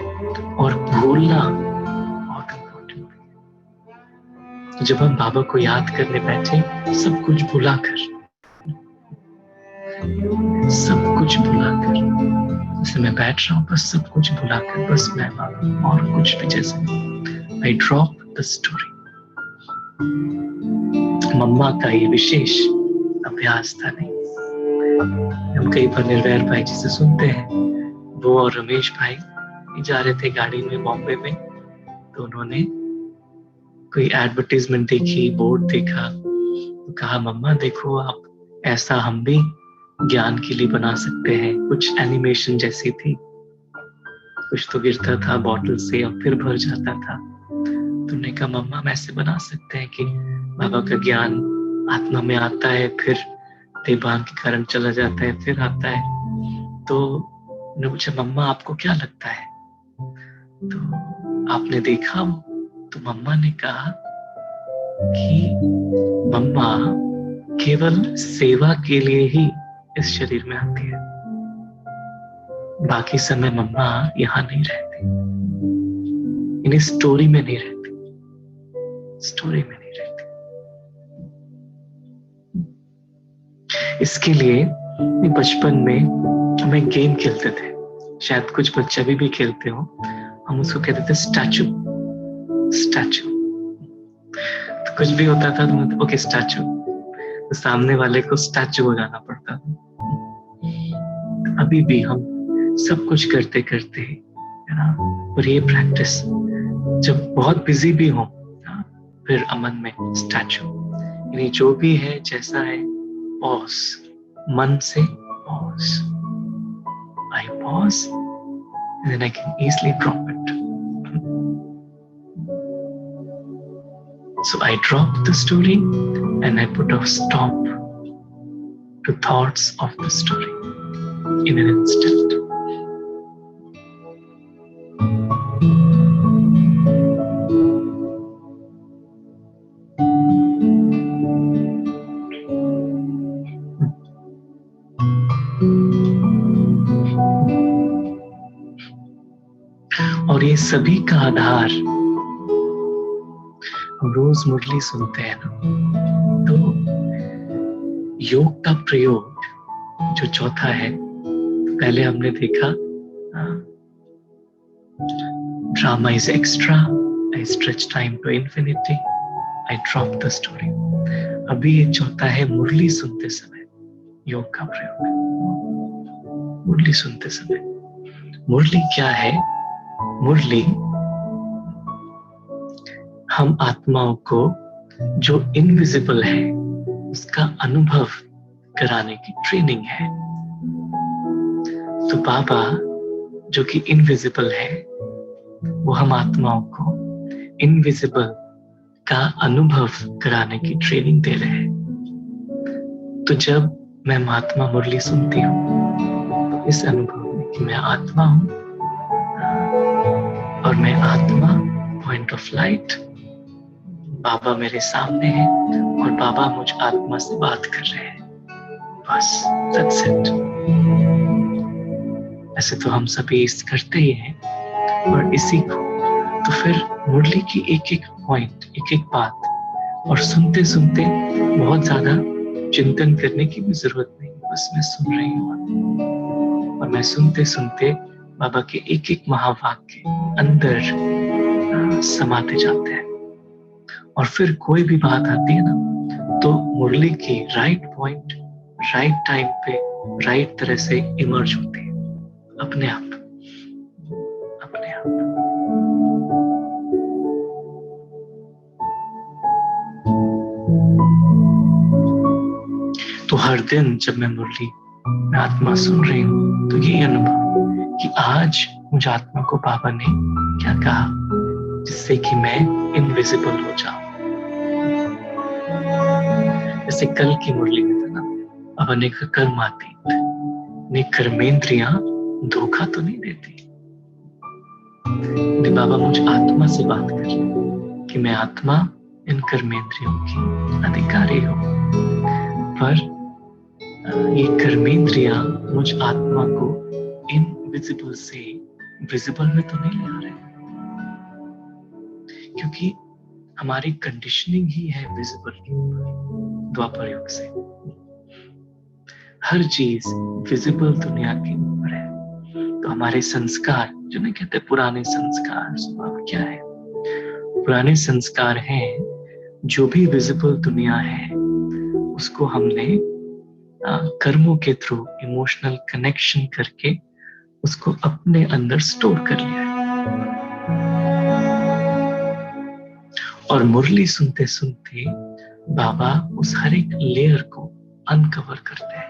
और भूलना बहुत इम्पोर्टेंट है। जब हम बाबा को याद करने बैठे, सब कुछ भुलाकर, सब कुछ भुलाकर, जैसे मैं बैठ रहा हूं, बस सब कुछ भुलाकर, बस मैं बाबा, और कुछ भी। जैसे आई ड्रॉप द स्टोरी। मम्मा का ये विशेष अभ्यास था। नहीं, हम कई बार निर्वैर भाई जी से सुनते हैं, वो और रमेश भाई जा रहे थे गाड़ी में बॉम्बे में, तो उन्होंने कोई एडवर्टाइजमेंट देखी, बोर्ड देखा, तो कहा, मम्मा देखो, आप ऐसा हम भी ज्ञान के लिए बना सकते हैं। कुछ एनिमेशन जैसी थी, कुछ तो गिरता था बॉटल से और फिर भर जाता था। तुमने कहा, मम्मा हम ऐसे बना सकते हैं कि बाबा का ज्ञान आत्मा में आता है, फिर देवान के कारण चला जाता है, फिर आता है। तो उन्होंने पूछा, मम्मा आपको क्या लगता है, तो आपने देखा? तो मम्मा ने कहा कि मम्मा केवल सेवा के लिए ही इस शरीर में आती है, बाकी समय मम्मा यहाँ नहीं रहती। यानी स्टोरी में नहीं रहती, स्टोरी में नहीं रहती। इसके लिए बचपन में हम एक गेम खेलते थे, शायद कुछ बच्चे अभी भी खेलते हो, हम उसको कहते थे स्टैचू। स्टैचू तो कुछ भी होता था तो ओके स्टैचू, तो सामने वाले को स्टैचू हो जाना पड़ता था। अभी भी हम सब कुछ करते करते है ना, और ये प्रैक्टिस जब बहुत बिजी भी हो फिर अमन में स्टैचू, यानी जो भी है जैसा है पॉज, मन से pause, I pause and then I can easily drop it. So I drop the story and I put a stop to thoughts of the story in an instant. और ये सभी का आधार, हम रोज मुरली सुनते हैं ना, तो योग का प्रयोग जो चौथा है, पहले हमने देखा drama is extra, I stretch time to infinity, I drop the story. अभी ये चौथा है मुरली सुनते समय योग का प्रयोग। मुरली सुनते समय, मुरली क्या है? मुरली हम आत्माओं को जो इनविजिबल है उसका अनुभव कराने की ट्रेनिंग है। तो बाबा जो कि इनविजिबल है वो हम आत्माओं को इनविजिबल का अनुभव कराने की ट्रेनिंग दे रहे हैं। तो जब मैं महात्मा मुरली सुनती हूँ तो इस अनुभव में कि मैं आत्मा हूँ और मैं आत्मा, पॉइंट ऑफ लाइट, बाबा मेरे सामने है और बाबा मुझ आत्मा से बात कर रहे हैं, बस that's it। ऐसे तो हम सभी इस करते ही हैं, और इसी को तो फिर मुरली की एक एक पॉइंट, एक एक बात, और सुनते सुनते बहुत ज्यादा चिंतन करने की भी जरूरत नहीं, बस मैं सुन रही हूँ और मैं सुनते सुनते बाबा के एक एक महावाक्य अंदर समाते जाते हैं। और फिर कोई भी बात आती है ना, तो मुरली की राइट पॉइंट, राइट टाइम पे, राइट तरह से इमर्ज होती है अपने आप, अपने आप। तो हर दिन जब मैं मुरली में आत्मा सुन रही हूँ तो ये अनुभव कि आज मुझे आत्मा को बाबा ने क्या कहा जिससे कि मैं इनविजिबल हो जाऊं। जैसे कल की मुरली में था ना, अब अनेक कर्मातीत, ने कर्मेंद्रियां धोखा तो नहीं देती। बाबा मुझ आत्मा से बात कर रहे कि मैं आत्मा इन कर्मेंद्रियों की अधिकारी हूं, पर ये कर्मेंद्रियां मुझ आत्मा को इनविजिबल से विजिबल में तो नहीं ले आ रहे, क्योंकि हमारी कंडीशनिंग ही है विजिबल के ऊपर। द्वापर युग से हर चीज विजिबल दुनिया के ऊपर है। तो हमारे संस्कार, जो नहीं कहते पुराने संस्कार, स्वभाव क्या है? पुराने संस्कार हैं जो भी विजिबल दुनिया है उसको हमने कर्मों के थ्रू इमोशनल कनेक्शन करके उसको अपने अंदर स्टोर कर लिया है। और मुरली सुनते सुनते बाबा उस हर एक लेयर को अनकवर करते हैं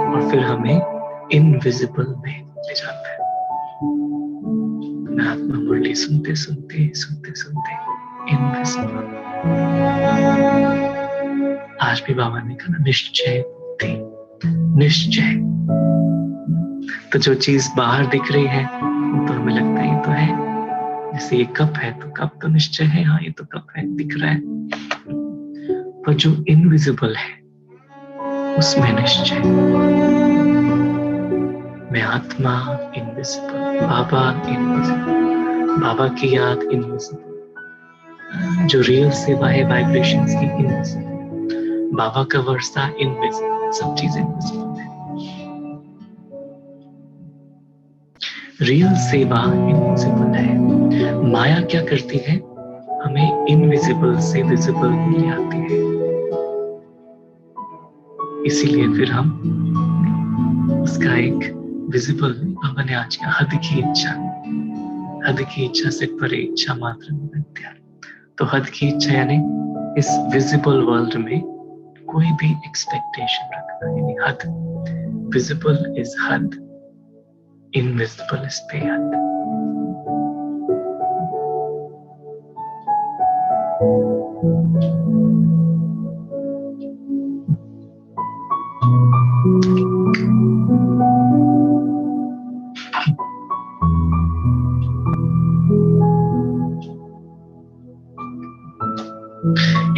और फिर हमें इनविजिबल में ले जाते हैं। मैं आत्मा मुरली सुनते सुनते सुनते सुनते इनविजिबल। आज भी बाबा ने कहा निश्चय बुद्धि, निश्चय। तो जो चीज बाहर दिख रही है तो हमें लगता है ये तो है, जैसे ये कप है तो कप तो निश्चय है, हाँ ये तो कप है, दिख रहा है। पर जो इनविजिबल है उसमें निश्चय। मैं आत्मा इनविजिबल, बाबा इनविजिबल। बाबा की याद इनविजिबल, जो रियल सेवा है वाइब्रेशंस की इनविजिबल, बाबा का वर्षा इनविजिबल, सब चीजें इनविजिबल है। रियल सेवा इनविजिबल है। माया क्या करती है, हमें इनविजिबल से विजिबल में ले आती है। इसीलिए फिर हम उसका एक विजिबल, बाबा ने आज कहा हद की इच्छा, हद की इच्छा से परे इच्छा मात्र मिथ्या। तो हद की इच्छा यानी इस विजिबल वर्ल्ड में कोई भी एक्सपेक्टेशन रखना, यानी हद। विजिबल इज हद, इनविजिबल इज बेहद।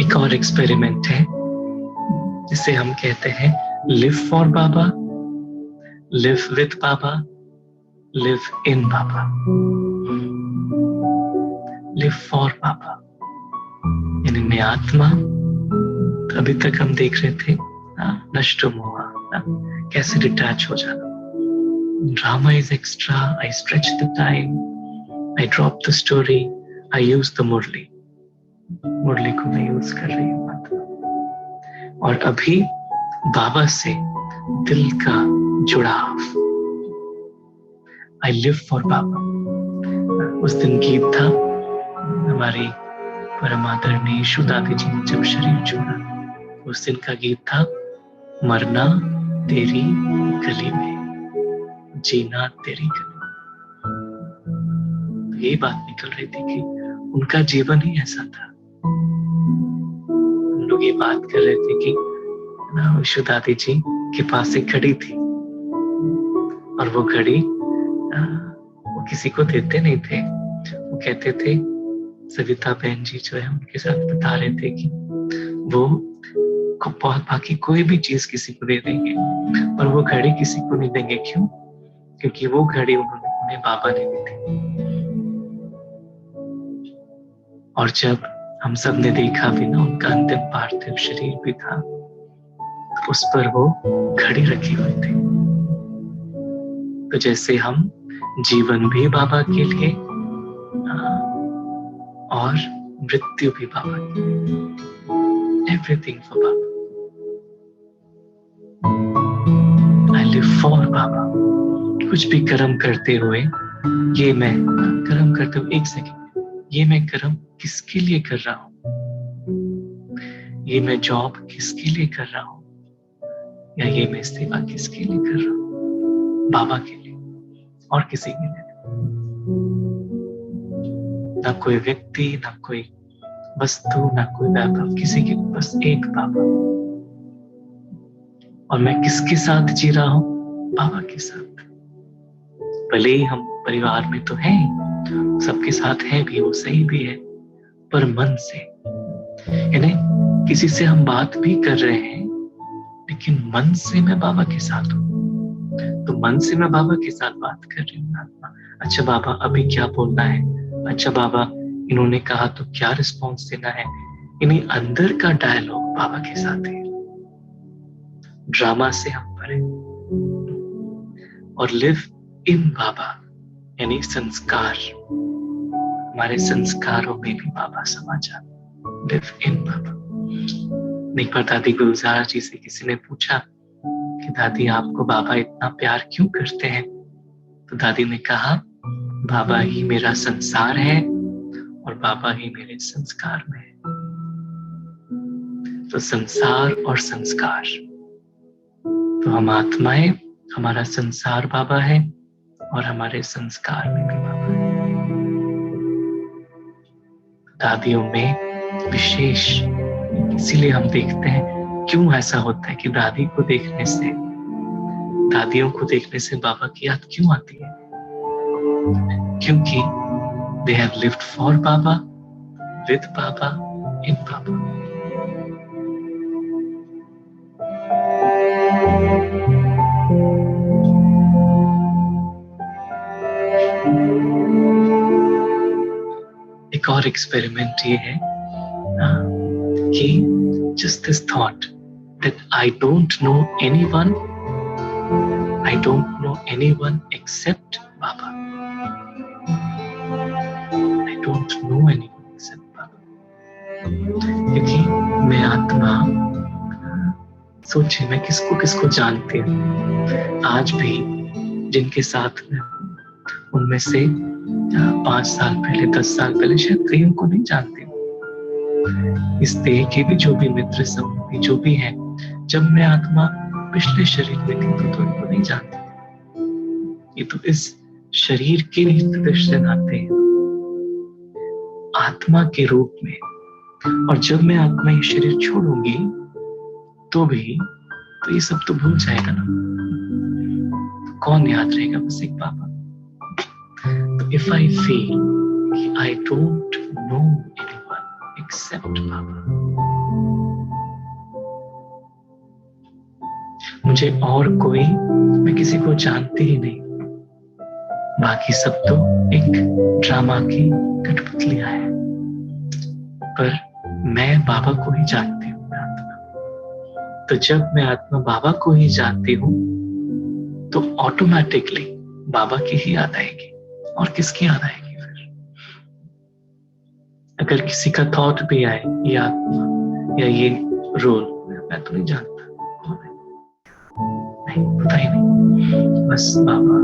एक और एक्सपेरिमेंट है जिसे हम कहते हैं live for Baba, live with Baba, live in Baba. Live for Baba यानी मैं आत्मा, अभी तक हम देख रहे थे नष्ट मोहा, कैसे डिटैच हो जाना। Drama is extra, I stretch the time, I drop the story, I use the Murli. Murli को मैं यूज कर रही हूँ। और अभी बाबा से दिल का जुड़ाव, आई लिव फॉर बाबा। उस दिन गीत था हमारी परम आदरणीय दादी जी ने जब शरीर छोड़ा, उस दिन का गीत था मरना तेरी गली में, जीना तेरी गली में। तो यही बात निकल रही थी कि उनका जीवन ही ऐसा था। हम लोग ये बात कर रहे थे कि विशु दादी जी के पास एक घड़ी थी और वो घड़ी वो किसी को देते नहीं थे। वो कहते थे, सविता बहन जी जो है उनके साथ बता रहे थे कि वो बहुत बाकी कोई भी चीज किसी को दे देंगे पर वो घड़ी किसी को नहीं देंगे। क्यों? क्योंकि वो घड़ी उन्हें बाबा ने दी थी। और जब हम सब ने देखा भी ना, उनका अंतिम पार्थिव शरीर भी था, उस पर वो घड़ी रखी हुई थी। तो जैसे हम जीवन भी बाबा के लिए और मृत्यु भी बाबा के लिए, everything for Baba. I live for Baba. कुछ भी कर्म करते हुए, ये मैं कर्म करते हुए, एक सेकेंड, ये मैं कर्म किसके लिए कर रहा हूं? ये मैं जॉब किसके लिए कर रहा हूं? या ये मैं सेवा किसके लिए कर रहा हूं? बाबा के लिए और किसी के लिए। ना कोई व्यक्ति, ना कोई वस्तु, ना कोई वैभव, किसी के, बस एक बाबा। और मैं किसके साथ जी रहा हूं? बाबा के साथ। भले ही हम परिवार में तो हैं, सबके साथ हैं भी, वो सही भी है, पर मन से, यानी किसी से हम बात भी कर रहे हैं लेकिन मन से मैं बाबा के साथ हूं। तो मन से मैं बाबा के साथ बात कर रही हूँ आत्मा। अच्छा बाबा अभी क्या बोलना है? अच्छा बाबा इन्होंने कहा तो क्या रिस्पॉन्स देना है? यानी अंदर का डायलॉग बाबा के साथ है। ड्रामा से हम परे। और लिव इन बाबा यानी संस्कार, हमारे संस्कारों में भी बाबा समा जाता। लिव इन बाबा। एक बार दादी गुलजार जी से किसी ने पूछा कि दादी आपको बाबा इतना प्यार क्यों करते हैं? तो दादी ने कहा बाबा ही मेरा संसार है और बाबा ही मेरे संस्कार में है। तो संसार और संस्कार, तो हम आत्माएं, हमारा संसार बाबा है और हमारे संस्कार में भी बाबा है। दादियों में विशेष, इसीलिए हम देखते हैं क्यों ऐसा होता है कि दादी को देखने से, दादियों को देखने से बाबा की याद क्यों आती है? क्योंकि they have lived for Baba, with Baba, in बाबा। एक और एक्सपेरिमेंट ये है कि just this thought that I don't know anyone except Baba. I don't know anyone except Baba. क्योंकि मैं आत्मा, सोचिए मैं किसको किसको जानती हूँ आज भी, जिनके साथ में उनमें से 5 साल पहले, 10 साल पहले शायद कईयों को नहीं जानती हूँ। इस देह के भी जो भी मित्र संबंधी जो भी हैं, जब मैं आत्मा पिछले शरीर में थी तो इनको नहीं जानती। ये तो इस शरीर के रिश्ते नाते हैं आत्मा के रूप में। और जब मैं आत्मा ये शरीर छोड़ूंगी तो भी तो ये सब तो भूल जाएगा ना, तो कौन याद रहेगा? बस एक बाबा। तो इफ आई फील कि I don't know anyone except Baba, मुझे और कोई, मैं किसी को जानती ही नहीं, बाकी सब तो एक ड्रामा की कठपुतलियां हैं, पर मैं बाबा को ही जानती हूँ आत्मा। तो जब मैं आत्मा बाबा को ही जानती हूँ तो ऑटोमेटिकली बाबा की ही याद आएगी, और किसकी याद आएगी फिर? अगर किसी का थॉट भी आए ये आत्मा या ये रोल, मैं तो नहीं जानता कौन है, नहीं पता ही नहीं, बस बाबा।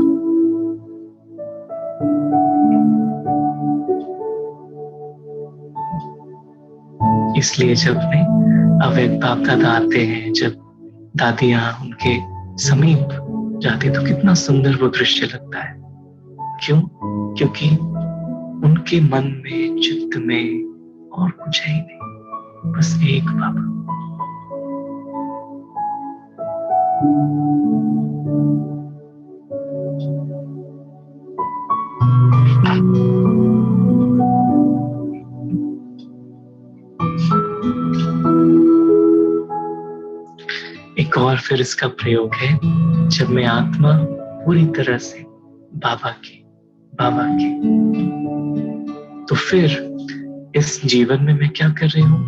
इसलिए जब में अवैध बाप दादा आते हैं, जब दादियां उनके समीप जाती तो कितना सुंदर वो दृश्य लगता है। क्यों? क्योंकि उनके मन में, चित्त में और कुछ है ही नहीं, बस एक बाबा। एक और फिर इसका प्रयोग है, जब मैं आत्मा पूरी तरह से बाबा की, तो फिर इस जीवन में मैं क्या कर रही हूं?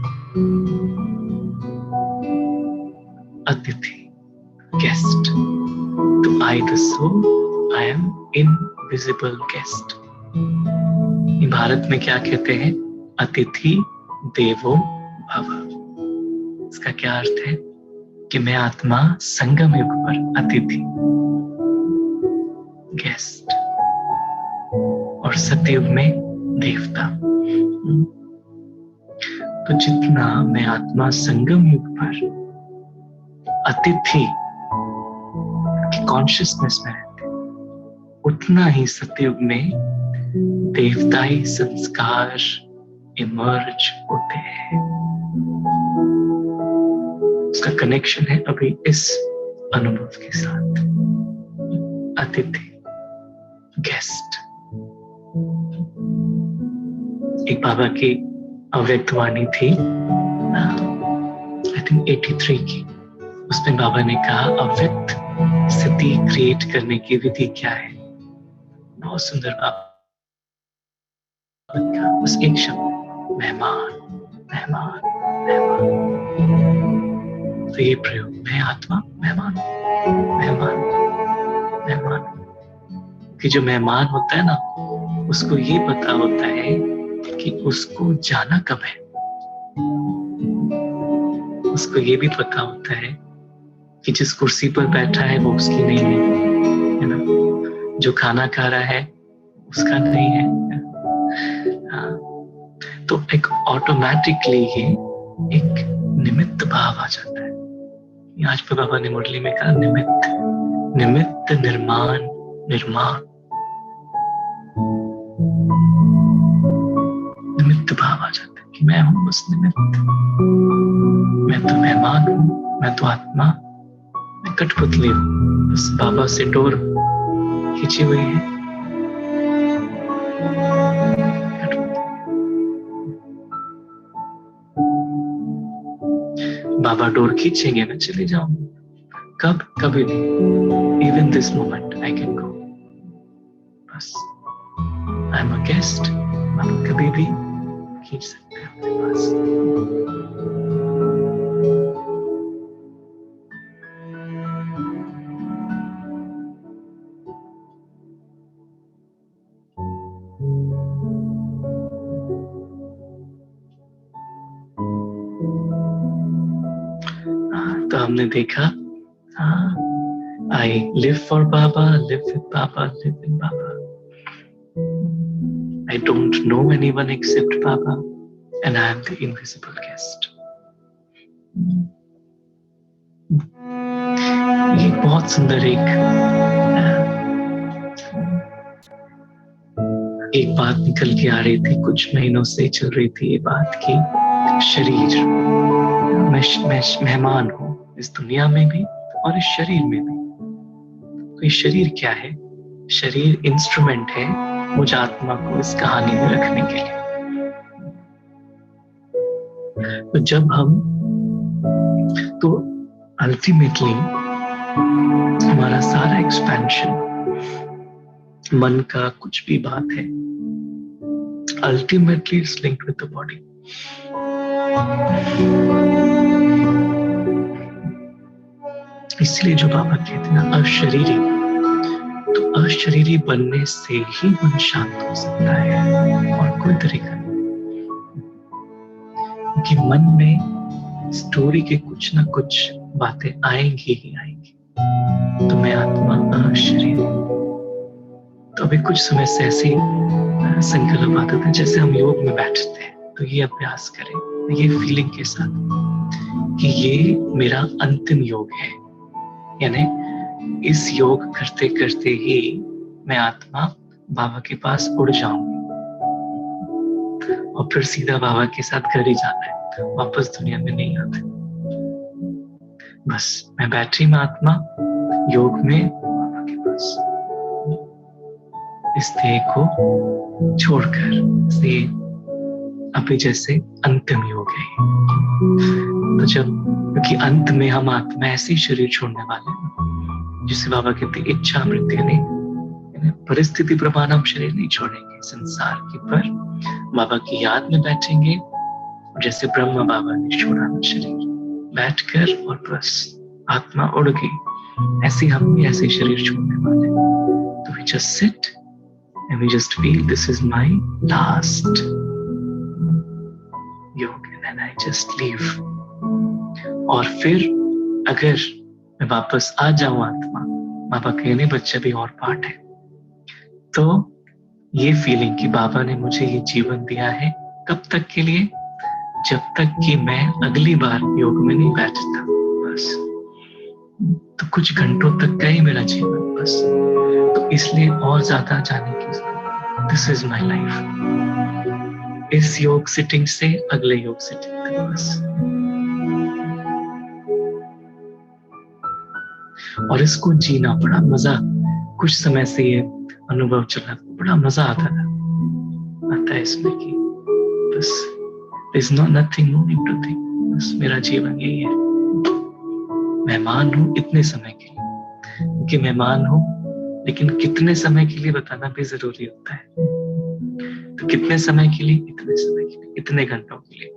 अतिथि, गेस्ट। तो I the soul, I am invisible guest. Bharat में क्या कहते हैं? अतिथि देवो भव। इसका क्या अर्थ है? कि मैं आत्मा संगम युग पर अतिथि, गेस्ट, और सतयुग में देवता। तो जितना मैं आत्मा संगम युग पर अतिथि की कॉन्शियसनेस में रहती हूं, उतना ही सतयुग में देवताई संस्कार इमर्ज होते हैं। उसका कनेक्शन है अभी इस अनुभव के साथ। अतिथि, गेस्ट। एक बाबा की अव्यक्त वाणी थी, आई थिंक 83 की। उसमें बाबा ने कहा, अव्यक्त स्थिति क्रिएट करने की विधि क्या है? बहुत सुंदर बाबा का बस एक शब्द, मेहमान, मेहमान, मेहमान। तो ये प्रयोग, मैं आत्मा मेहमान, मेहमान, मेहमान। कि जो मेहमान होता है ना, उसको ये पता होता है कि उसको जाना कब है। उसको ये भी पता होता है कि जिस कुर्सी पर बैठा है वो उसकी नहीं है ना? जो खाना खा रहा है उसका नहीं है। तो एक ऑटोमेटिकली ये एक निमित्त भाव आ जाता है। आज पे बाबा ने मुरली में कहा, निमित्त, निमित्त निर्माण निर्माण, निमित्त भाव आ जाता है कि मैं हूं बस निमित्त। मैं तो मेहमान हूं, मैं तो आत्मा, मैं कठपुतली हूं, बस बाबा से डोर खींची हुई है। बाबा डोर खींचेंगे, मैं चले जाऊंगा। कब? कभी नहीं। Even this moment I can go. बस आई एम अ गेस्ट। बाबा कभी भी खींच सकते हैं अपने पास। तो हमने देखा, I live for Baba, live with Baba, live in Baba. I don't know anyone except Baba, and I am the invisible guest. ये बहुत सुंदर एक बात निकल के आ रही थी, कुछ महीनों से चल रही थी ये बात कि शरीर, मैं मेहमान हूँ इस दुनिया में भी और इस शरीर में भी। तो ये शरीर क्या है? शरीर इंस्ट्रूमेंट है मुझ आत्मा को इस कहानी में रखने के लिए। तो जब हम, तो अल्टीमेटली हमारा सारा एक्सपेंशन, मन का कुछ भी बात है, ultimately it's linked with the body. इसलिए जो बाबा कहते हैं ना, अशरीरी, तो अशरीरी बनने से ही मन शांत हो सकता है, और कोई तरीका नहीं। कि मन में स्टोरी के कुछ ना कुछ बातें आएंगी ही आएंगी। तो मैं आत्मा अशरीरी। तो अभी कुछ समय से ऐसे संकल्प आते थे, जैसे हम योग में बैठते हैं, तो ये अभ्यास करें ये फीलिंग के साथ कि ये मेरा अंतिम योग है, यानी इस योग करते करते ही मैं आत्मा बाबा के पास उड़ जाऊंगी और फिर सीधा बाबा के साथ घर ही जाना है, वापस दुनिया में नहीं आते। बस मैं बैटरी में आत्मा, योग में बाबा के पास, इस देह को छोड़कर। से अभी जैसे अंतिम योग है, तो जब, क्योंकि अंत में हम आत्मा ऐसे ही शरीर छोड़ने वाले हैं, जिसे बाबा कहते इच्छा मृत्यु नहीं, परिस्थिति प्रमाण हम शरीर नहीं छोड़ेंगे संसार की, पर बाबा की याद में बैठेंगे। जैसे ब्रह्मा बाबा ने छोड़ा शरीर बैठकर, और बस आत्मा उड़ गई, ऐसे हम भी ऐसे शरीर छोड़ने वाले। तो we just sit and we just feel this is my last योग, and then I just leave. और फिर अगर मैं वापस आ जाऊं आत्मा, बाबा कहने बच्चे भी और पार्ट है, तो ये फीलिंग कि बाबा ने मुझे ये जीवन दिया है, कब तक के लिए? जब तक कि मैं अगली बार योग में नहीं बैठता, बस। तो कुछ घंटों तक का ही मेरा जीवन, बस। तो इसलिए और ज्यादा जाने की जरूरत, दिस इज माई लाइफ। इस योग सिटिंग से अगले योग सिटिंग तक, बस। और इसको जीना बड़ा मजा, कुछ समय से ये अनुभव चला, बड़ा मजा आता है इसमें कि बस there's nothing more to think, बस मेरा जीवन यही है। मेहमान हूँ इतने समय के लिए, क्योंकि मेहमान हूँ, लेकिन कितने समय के लिए बताना भी जरूरी होता है। तो कितने समय के लिए? इतने समय के लिए, इतने घंटों के लिए।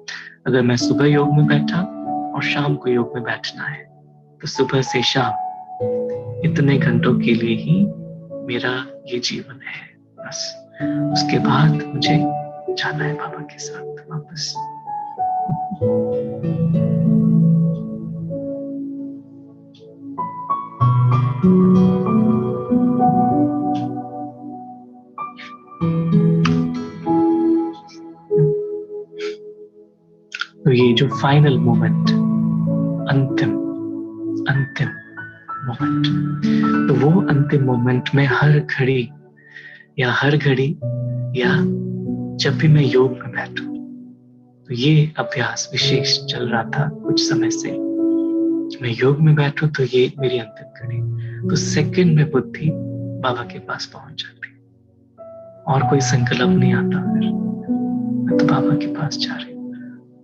अगर मैं सुबह योग में बैठा और शाम को योग में बैठना है, तो सुबह से शाम इतने घंटों के लिए ही मेरा ये जीवन है, बस। उसके बाद मुझे जाना है बाबा के साथ वापस। तो ये जो फाइनल मोमेंट, अंतिम मोमेंट, तो वो अंतिम मोमेंट में हर घड़ी या जब भी मैं योग में बैठूं, तो ये अभ्यास विशेष चल रहा था कुछ समय से। मैं योग में बैठूं तो ये मेरी अंतिम घड़ी, तो सेकंड में बुद्धि बाबा के पास पहुंच जाती, और कोई संकल्प नहीं आता, फिर मैं तो बाबा के पास जा रही हूँ।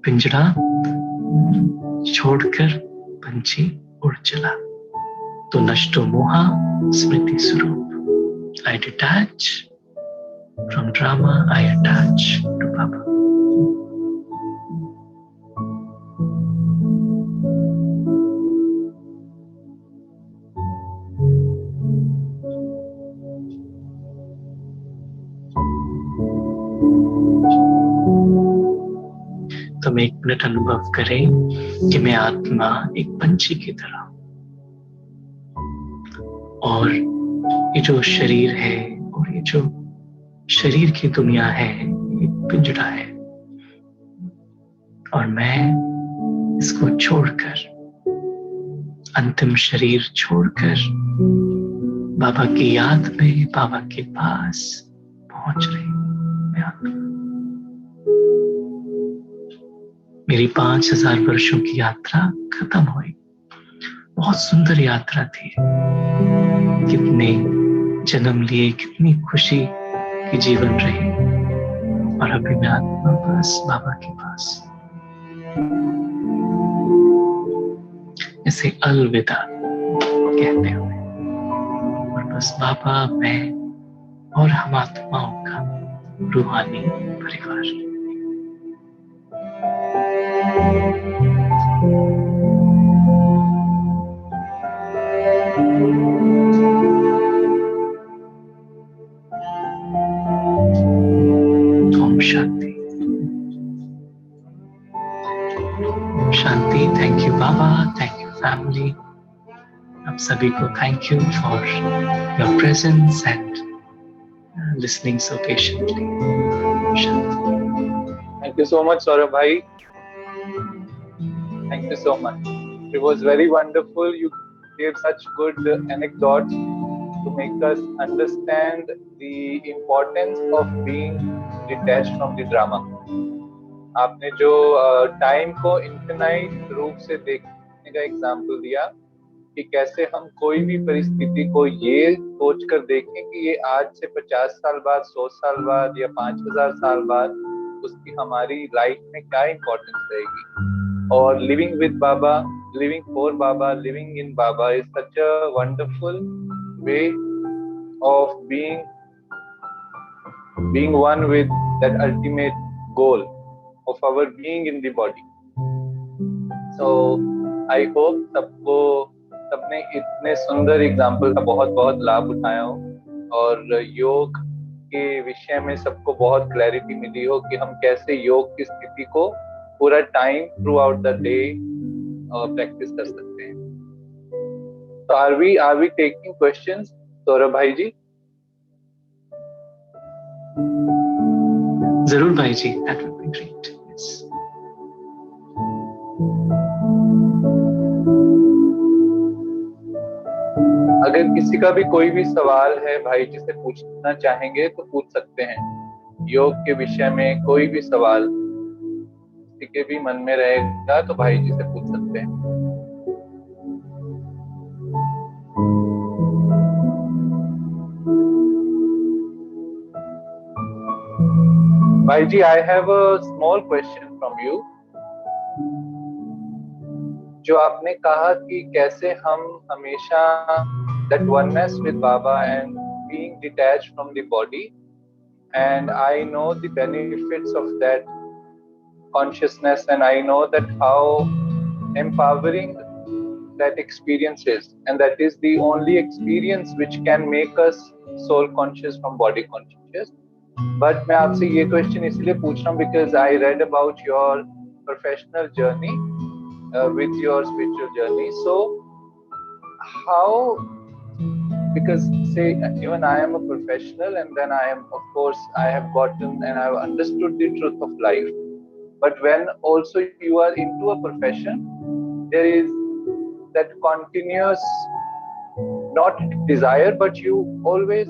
पिंजरा छोड़कर पंछी उड़ चला, तो नष्टो मोहा स्मृति स्वरूप। I detach from drama, I attach to Baba. तुम 1 मिनट अनुभव करें कि मैं आत्मा एक पंछी की तरह हूं, और ये जो शरीर है और ये जो शरीर की दुनिया है, ये पिंजड़ा है, और मैं इसको छोड़कर, अंतिम शरीर छोड़कर बाबा की याद में बाबा के पास पहुंच रही हूं। मैं आत्मा, मेरी 5000 वर्षों की यात्रा खत्म हुई। बहुत सुंदर यात्रा थी, कितने जन्म लिए, कितनी खुशी की जीवन रही, और अभी मैं आत्मा बस बाबा के पास, इसे अलविदा कहते हुए, और बस बाबा, मैं और हम आत्माओं का रूहानी परिवार। ओम शांति। ओम शांति। Thank you Baba, thank you family. आप सभी को thank you for your presence and listening so patiently. Thank you so much, Saurabh bhai. Thank you so much. It was very wonderful. You gave such good anecdotes to make us understand the importance of being detached from the drama. आपने जो टाइम को इनफिनाइट रूप से देखने का एग्जाम्पल दिया कि कैसे हम कोई भी परिस्थिति को ये सोचकर देखें कि ये आज से 50 साल बाद, 100 साल बाद या 5000 साल बाद उसकी हमारी लाइफ में क्या इम्पोर्टेंस रहेगी। और living with Baba, living for Baba, living in Baba is such a wonderful way of being one with that ultimate goal of our being in the body. So I hope सबने इतने सुंदर एग्जाम्पल का बहुत बहुत लाभ उठाया हो, और योग के विषय में सबको बहुत क्लैरिटी मिली हो कि हम कैसे योग की स्थिति को पूरा time throughout the day practice कर सकते हैं। तो are we taking questions, Saurabh भाई जी? जरूर भाई जी, that would be great. Yes. अगर किसी का भी कोई भी सवाल है भाई जी से पूछना चाहेंगे तो पूछ सकते हैं। योग के विषय में कोई भी सवाल किसी के भी मन में रहेगा तो भाई जी से पूछ सकते हैं। भाई जी, I have a small question from you. जो आपने कहा कि कैसे हम हमेशा that oneness with Baba and being detached from the body, and I know the benefits of that consciousness, and I know that how empowering that experience is, and that is the only experience which can make us soul conscious from body conscious. But मैं आपसे ये क्वेश्चन इसलिए पूछ रहा हूँ because I read about your professional journey with your spiritual journey. So how, because say even I am a professional, and then I am, of course, I have gotten and I have understood the truth of life. But when also you are into a profession, there is that continuous, not desire, but you always,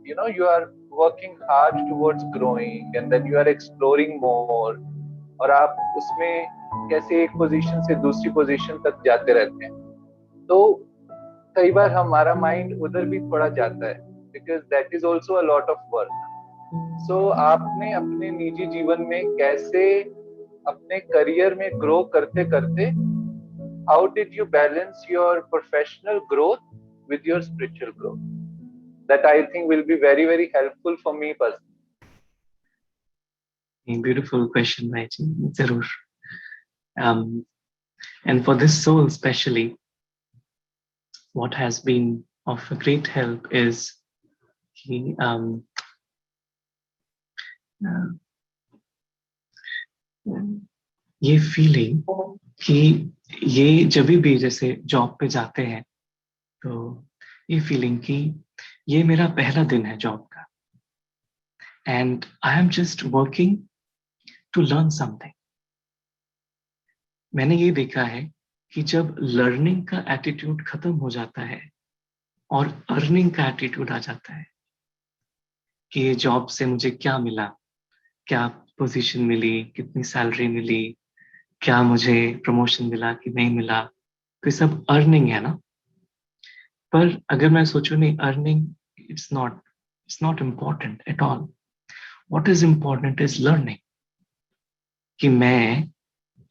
you are working hard towards growing, and then you are exploring more, और आप उसमें कैसे एक पोजीशन से दूसरी पोजीशन तक जाते रहते हैं। तो कई बार हमारा माइंड उधर भी थोड़ा जाता है, because that is also a lot of work. So आपने अपने निजी जीवन में कैसे अपने करियर में ग्रो करते करते, how did you balance your professional growth with your spiritual growth? That I think will be very, very helpful for me personally. Beautiful question, Bhaiji. Zarur. And for this soul especially, what has been of a great help is ये फीलिंग कि ये जब भी जैसे जॉब पे जाते हैं तो ये फीलिंग कि ये मेरा पहला दिन है जॉब का and I am just working to learn something. मैंने ये देखा है कि जब लर्निंग का एटीट्यूड खत्म हो जाता है और अर्निंग का एटीट्यूड आ जाता है कि ये जॉब से मुझे क्या मिला, क्या पोजीशन मिली, कितनी सैलरी मिली, क्या मुझे प्रमोशन मिला कि नहीं मिला, तो ये सब अर्निंग है ना। पर अगर मैं सोचूं नहीं, earning it's not important at all. What is important is learning, कि मैं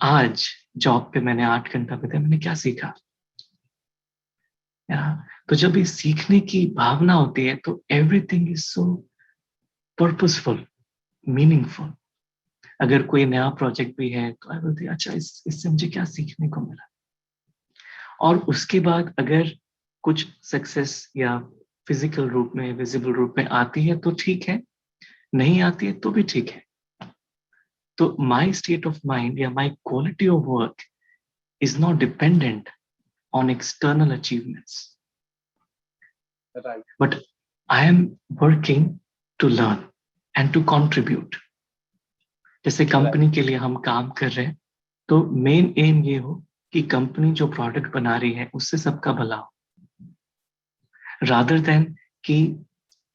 आज जॉब पे मैंने 8 घंटा बिताया, मैंने क्या सीखा। तो जब ये सीखने की भावना होती है तो everything is so purposeful, meaningful. अगर कोई नया प्रोजेक्ट भी है तो आई बोलती अच्छा इससे मुझे क्या सीखने को मिला। और उसके बाद अगर कुछ सक्सेस या फिजिकल रूप में, विजिबल रूप में आती है तो ठीक है, नहीं आती है तो भी ठीक है। तो माई स्टेट ऑफ माइंड या my quality of work is not dependent on external achievements, Right. but I am working to learn and to contribute. जैसे कंपनी के लिए हम काम कर रहे हैं तो मेन एम ये हो कि कंपनी जो प्रोडक्ट बना रही है उससे सबका भला हो, रादर देन कि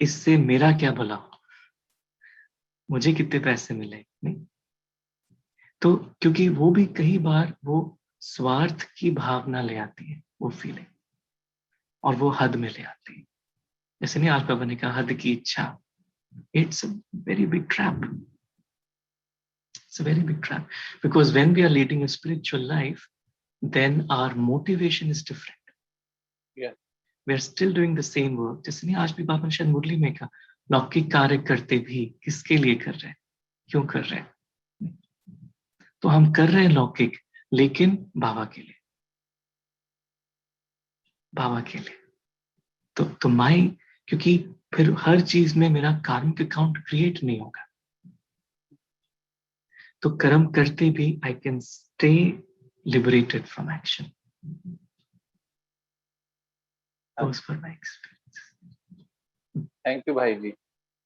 इससे मेरा क्या भला हो, मुझे कितने पैसे मिले। नहीं, तो क्योंकि वो भी कई बार वो स्वार्थ की भावना ले आती है, वो फीलिंग, और वो हद में ले आती है। जैसे नहीं, आज बाबा ने कहा हद की इच्छा, it's a very big trap. It's a very big trap, because when we are leading a spiritual life, then our motivation is different. Yeah. We are still doing the same work. जैसे नहीं, आज भी बाबा ने शायद मुरली में कहा, लौकिक कार्य करते भी किसके लिए कर रहे हैं, क्यों कर रहे हैं। तो हम कर रहे हैं लौकिक, लेकिन बाबा के लिए, बाबा के लिए। तो माई, क्योंकि फिर हर चीज में मेरा कार्मिक अकाउंट क्रिएट नहीं होगा, तो कर्म करते भी I can stay liberated from action. Those were my experience. Thank you, Bhai ji.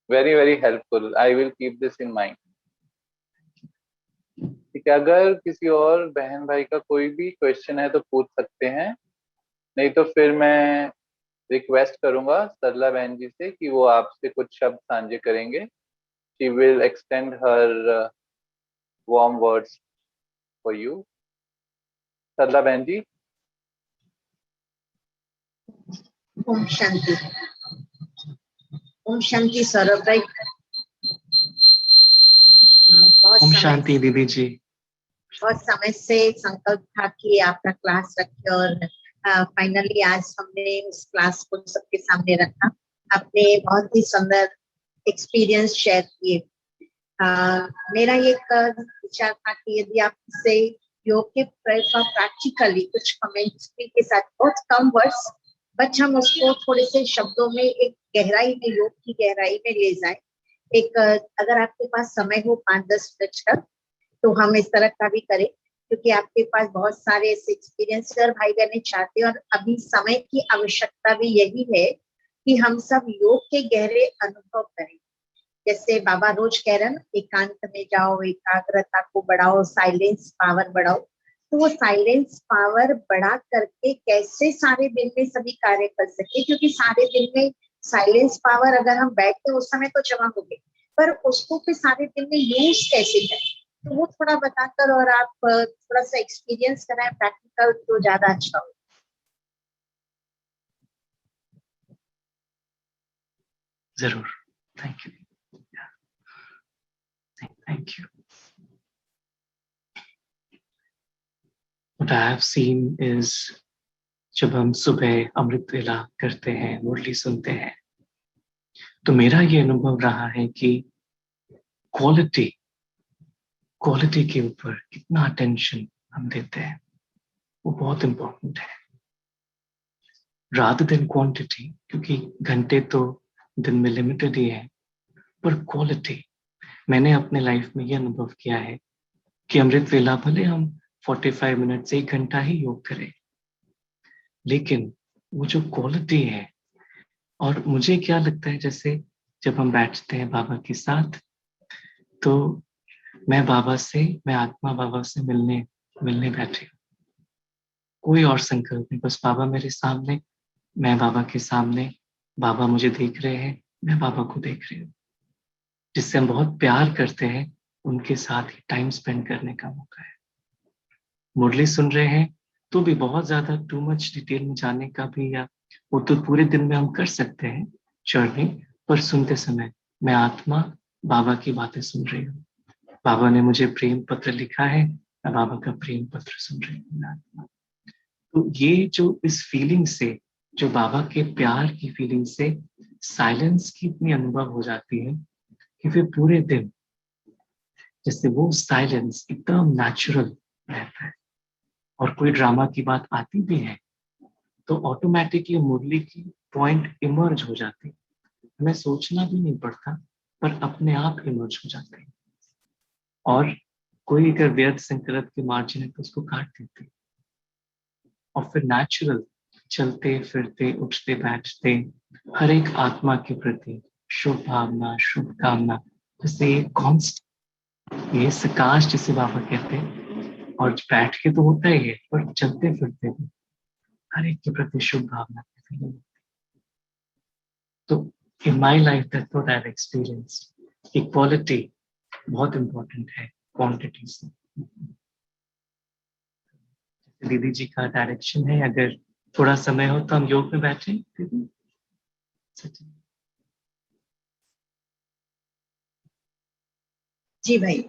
Very, very helpful. I will keep this in mind. ठीक है, अगर किसी और बहन भाई का कोई भी क्वेश्चन है तो पूछ सकते हैं, नहीं तो फिर मैं रिक्वेस्ट करूंगा सरला बहन जी से कि वो आपसे कुछ शब्द साझे करेंगे। She will extend her warm words for you. Sarla बहन जी। ओम शांति। ओम शांति सौरभ भाई। ओम शांति दीदी जी। बहुत समय से संकल्प था कि आपका क्लास रखे और फाइनली आज हमने उस क्लास को सबके सामने रखा। आपने बहुत ही सुंदर एक्सपीरियंस शेयर किए। मेरा एक विचार था कि यदि आप इससे योग के प्रयोग का प्रैक्टिकली कुछ कमेंट्स के साथ, बहुत कम वर्ड्स, बट हम उसको थोड़े से शब्दों में एक गहराई में, योग की गहराई में ले जाए। एक अगर आपके पास समय हो 5-10 मिनट तक, तो हम इस तरह का भी करें, क्योंकि आपके पास बहुत सारे ऐसे एक्सपीरियंस और भाई बहने चाहते हैं, और अभी समय की आवश्यकता भी यही है कि हम सब योग के गहरे अनुभव करें। जैसे बाबा रोज कह रहे हैं ना, एकांत में जाओ, एकाग्रता को बढ़ाओ, साइलेंस पावर बढ़ाओ। तो वो साइलेंस पावर बढ़ा करके कैसे सारे दिन में सभी कार्य कर सके, क्योंकि सारे दिन में साइलेंस पावर अगर हम बैठते उस समय तो जमा हो गए, पर उसको फिर सारे दिन में यूज कैसे करें, तो वो थोड़ा बताकर और आप थोड़ा सा एक्सपीरियंस कराएं प्रैक्टिकल, तो ज्यादा अच्छा हो। जरूर, thank you, thank you. What I have seen is, जब हम सुबह अमृत वेला करते हैं, मुरली सुनते हैं, तो मेरा ये अनुभव रहा है कि क्वालिटी के ऊपर कितना अटेंशन हम देते हैं, वो बहुत इंपॉर्टेंट है, rather than क्वांटिटी। क्योंकि घंटे तो दिन में लिमिटेड ही है, पर क्वालिटी, मैंने अपने लाइफ में ये अनुभव किया है कि अमृत वेला भले हम 45 मिनट से 1 घंटा ही योग करें, लेकिन वो जो क्वालिटी है, और मुझे क्या लगता है, जैसे जब हम बैठते हैं बाबा के साथ, तो मैं आत्मा बाबा से मिलने बैठे हूँ। कोई और संकल्प नहीं, बस बाबा मेरे सामने, मैं बाबा के सामने, बाबा मुझे देख रहे हैं, मैं बाबा को देख रही हूँ। जिससे हम बहुत प्यार करते हैं, उनके साथ ही टाइम स्पेंड करने का मौका है। मुरली सुन रहे हैं तो भी बहुत ज्यादा टू मच डिटेल में जाने का भी, या वो तो पूरे दिन में हम कर सकते हैं जर्नी, पर सुनते समय मैं आत्मा बाबा की बातें सुन रही हूँ। बाबा ने मुझे प्रेम पत्र लिखा है, मैं बाबा का प्रेम पत्र सुन रही हूँ आत्मा। तो ये जो इस फीलिंग से, जो बाबा के प्यार की फीलिंग से साइलेंस की इतनी अनुभव हो जाती है कि फिर पूरे दिन जैसे वो साइलेंस एकदम नेचुरल रहता है। और कोई ड्रामा की बात आती भी है तो ऑटोमेटिकली मुरली की पॉइंट इमर्ज हो जाती है, हमें सोचना भी नहीं पड़ता, पर अपने आप इमर्ज हो जाते हैं। और कोई अगर व्यर्थ संकल्प के मार्जिन है तो उसको काट देते, और फिर नेचुरल चलते फिरते उठते बैठते हर एक आत्मा के प्रति शुभ भावना शुभकामना, जैसे ये कॉन्स्ट, ये सकाश जिसे बाबा कहते हैं। और बैठ के तो होता ही है, पर चलते फिरते भी हर एक के प्रति शुभ भावना की फीलिंग। तो in my life that's what I have experienced. Equality बहुत इंपॉर्टेंट है क्वांटिटी से। दीदी जी का डायरेक्शन है, अगर थोड़ा समय हो तो हम योग में बैठे दीदी। जी भाई।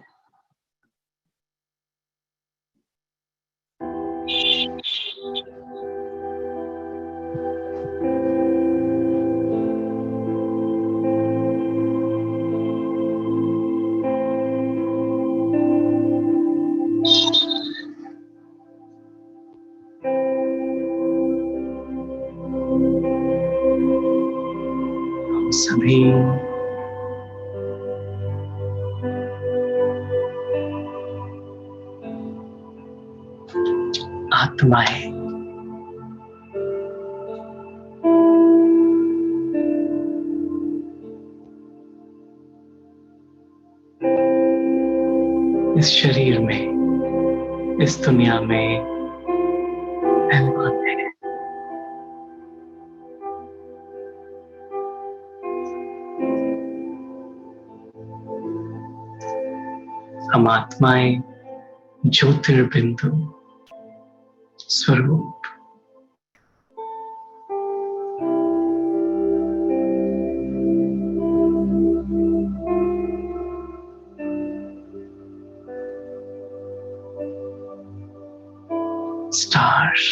सभी आत्माएं इस शरीर में, इस दुनिया में मेहमान है। हम आत्माएं ज्योतिर्बिंदु स्वरूप, स्टार्स,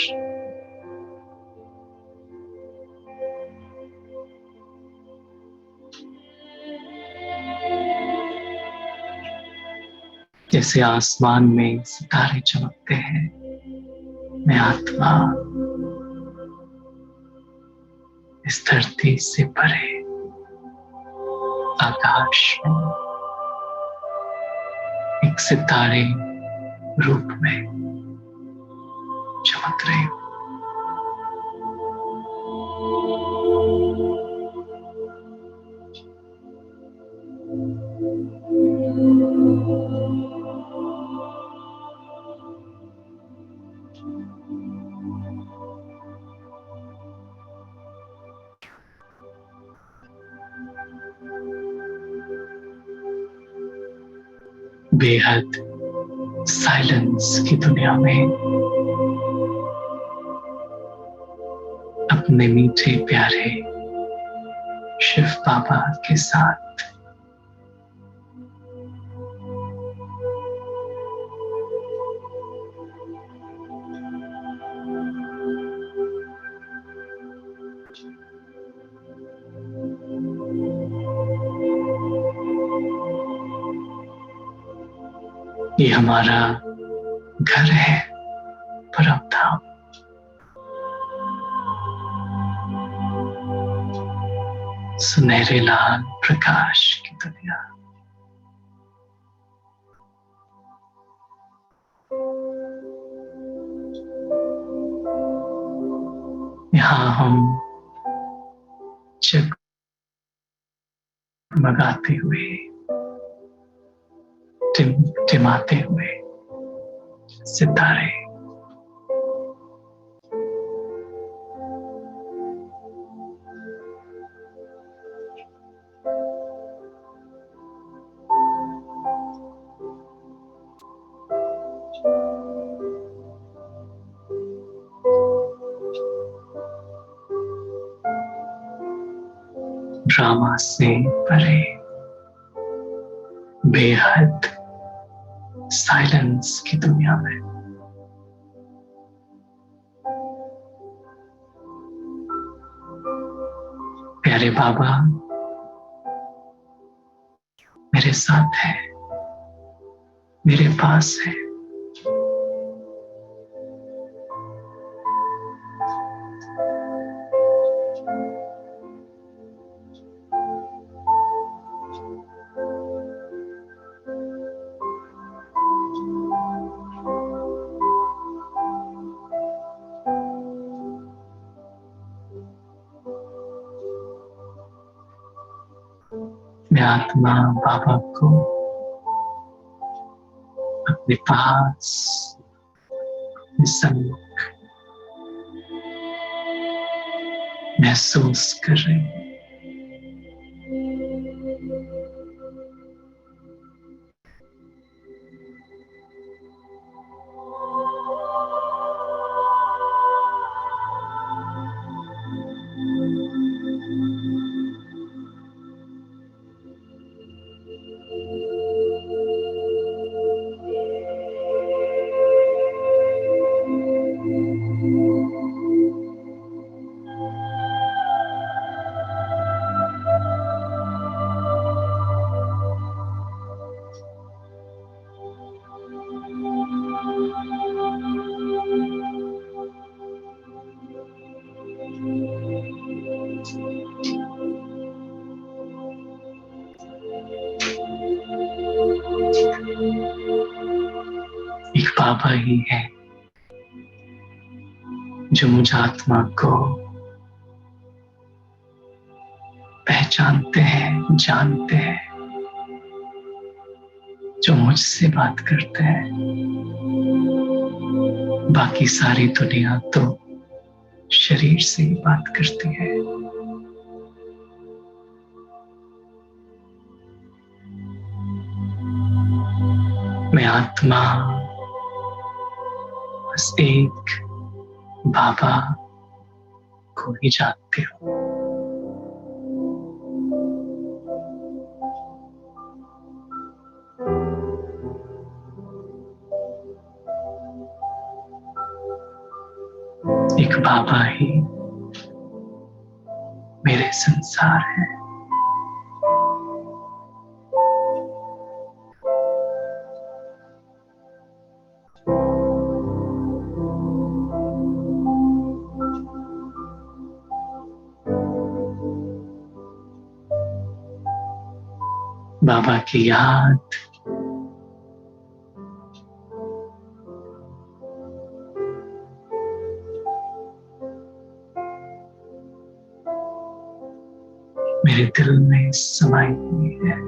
जैसे आसमान में सितारे चमकते हैं, मैं आत्मा इस धरती से परे आकाश में एक सितारे रूप में चमक रही हूं। बेहद साइलेंस की दुनिया में अपने मीठे प्यारे शिव बाबा के साथ ये हमारा घर है, परम धाम। सुनहरे लाल प्रकाश की दुनिया। जहां हम जगमगाते हुए, टिमाते हुए सितारे, ड्रामा से परे बेहद साइलेंस की दुनिया में प्यारे बाबा मेरे साथ है, मेरे पास है। मैं आत्मा बाबा को अपने पास, अपने सम्मुख महसूस कर रही हूं। एक बाबा ही है जो मुझ आत्मा को पहचानते हैं, जानते हैं, जो मुझसे बात करते हैं। बाकी सारी दुनिया तो शरीर से ही बात करती है। मैं आत्मा बस एक बाबा को ही जानती हूँ। एक बाबा ही मेरे संसार है। बाबा की याद मेरे दिल में समाई हुई है।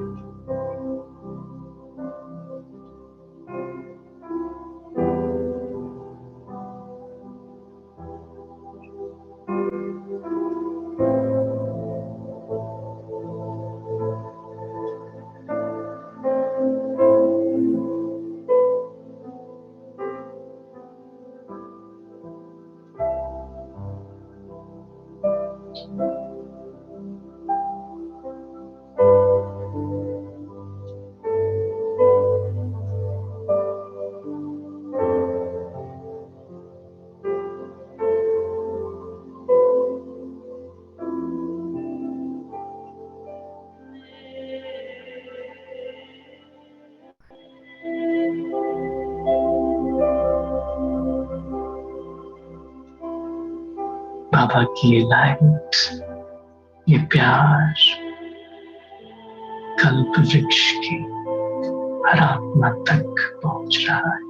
बाबा की ये लाइट, ये प्यार कल्प वृक्ष की हर आत्मा तक पहुंच रहा है।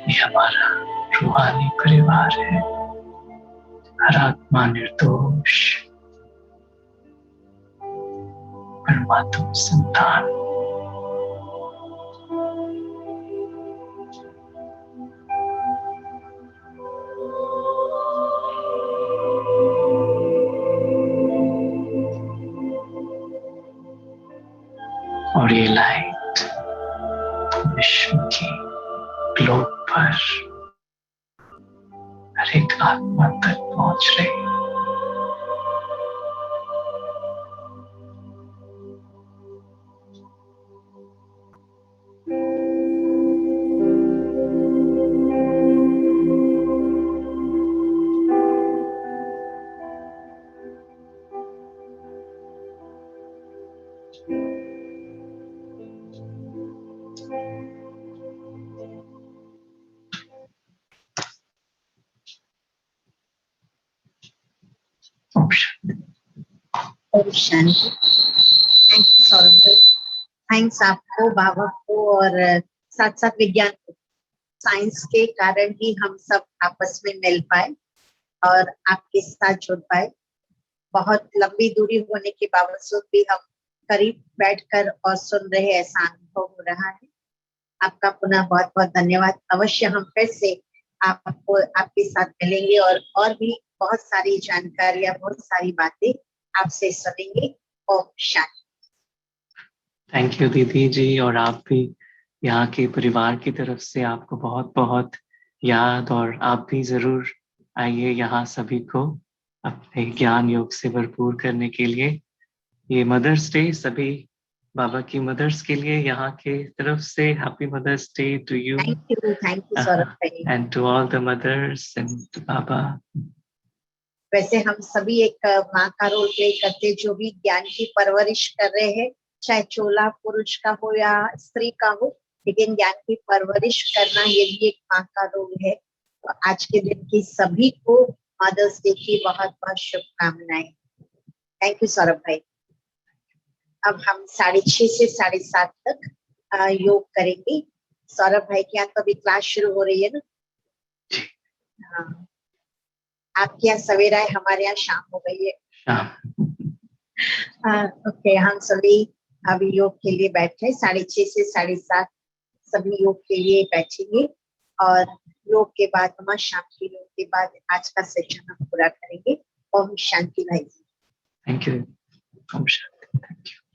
ये हमारा रूहानी परिवार है, हर आत्मा निर्दोष परमात्मा संतान। और ये लाइट विश्व की ग्लोब पर हर एक आत्मा तक पहुंच रही है। ओम शांति। थैंक यू सौरभ भाई, थैंक्स आपको, बाबा को और साथ साथ विज्ञान को। साइंस के कारण ही हम सब आपस में मिल पाए और आपके साथ जुड़ पाए। बहुत लंबी दूरी होने के बावजूद भी हम करीब बैठकर और सुन रहे, ऐसा अनुभव हो रहा है। आपका पुनः बहुत बहुत धन्यवाद। अवश्य हम फिर से आपको आपके साथ मिलेंगे और भी बहुत सारी जानकारियां, बहुत सारी बातें आपसे सुनेंगे। ओम शांति। थैंक यू दीदी जी, और आप भी यहाँ के परिवार की तरफ से आपको बहुत बहुत याद, और आप भी जरूर आइए यहाँ सभी को अपने ज्ञान योग से भरपूर करने के लिए। ये मदर्स डे सभी बाबा की मदर्स के लिए यहाँ के तरफ से happy mother's day to you thank you Saurabh भाई। And to all the mothers and to Baba. वैसे हम सभी एक माँ का रोल प्ले करते, जो भी ज्ञान की परवरिश कर रहे हैं, चाहे चोला पुरुष का हो या स्त्री का हो, लेकिन ज्ञान की परवरिश करना ये भी एक माँ का रोल है। तो आज के दिन की सभी को मदर्स डे की बहुत बहुत शुभकामनाएं। थैंक यू सौरभ भाई। अब हम 6:30 से 7:30 तक योग करेंगे। सौरभ भाई के यहाँ तो अभी क्लास शुरू हो रही है ना? हाँ, आपके यहाँ सवेरा है, हमारे यहाँ शाम हो गई है। ओके, हम सभी अभी योग के लिए बैठे, 6:30 से 7:30 सभी योग के लिए बैठेंगे और योग के बाद हम शाम के योग के बाद आज का सेशन हम पूरा करेंगे। ओम शांति भाई। Thank you. ओम शांति। Thank you.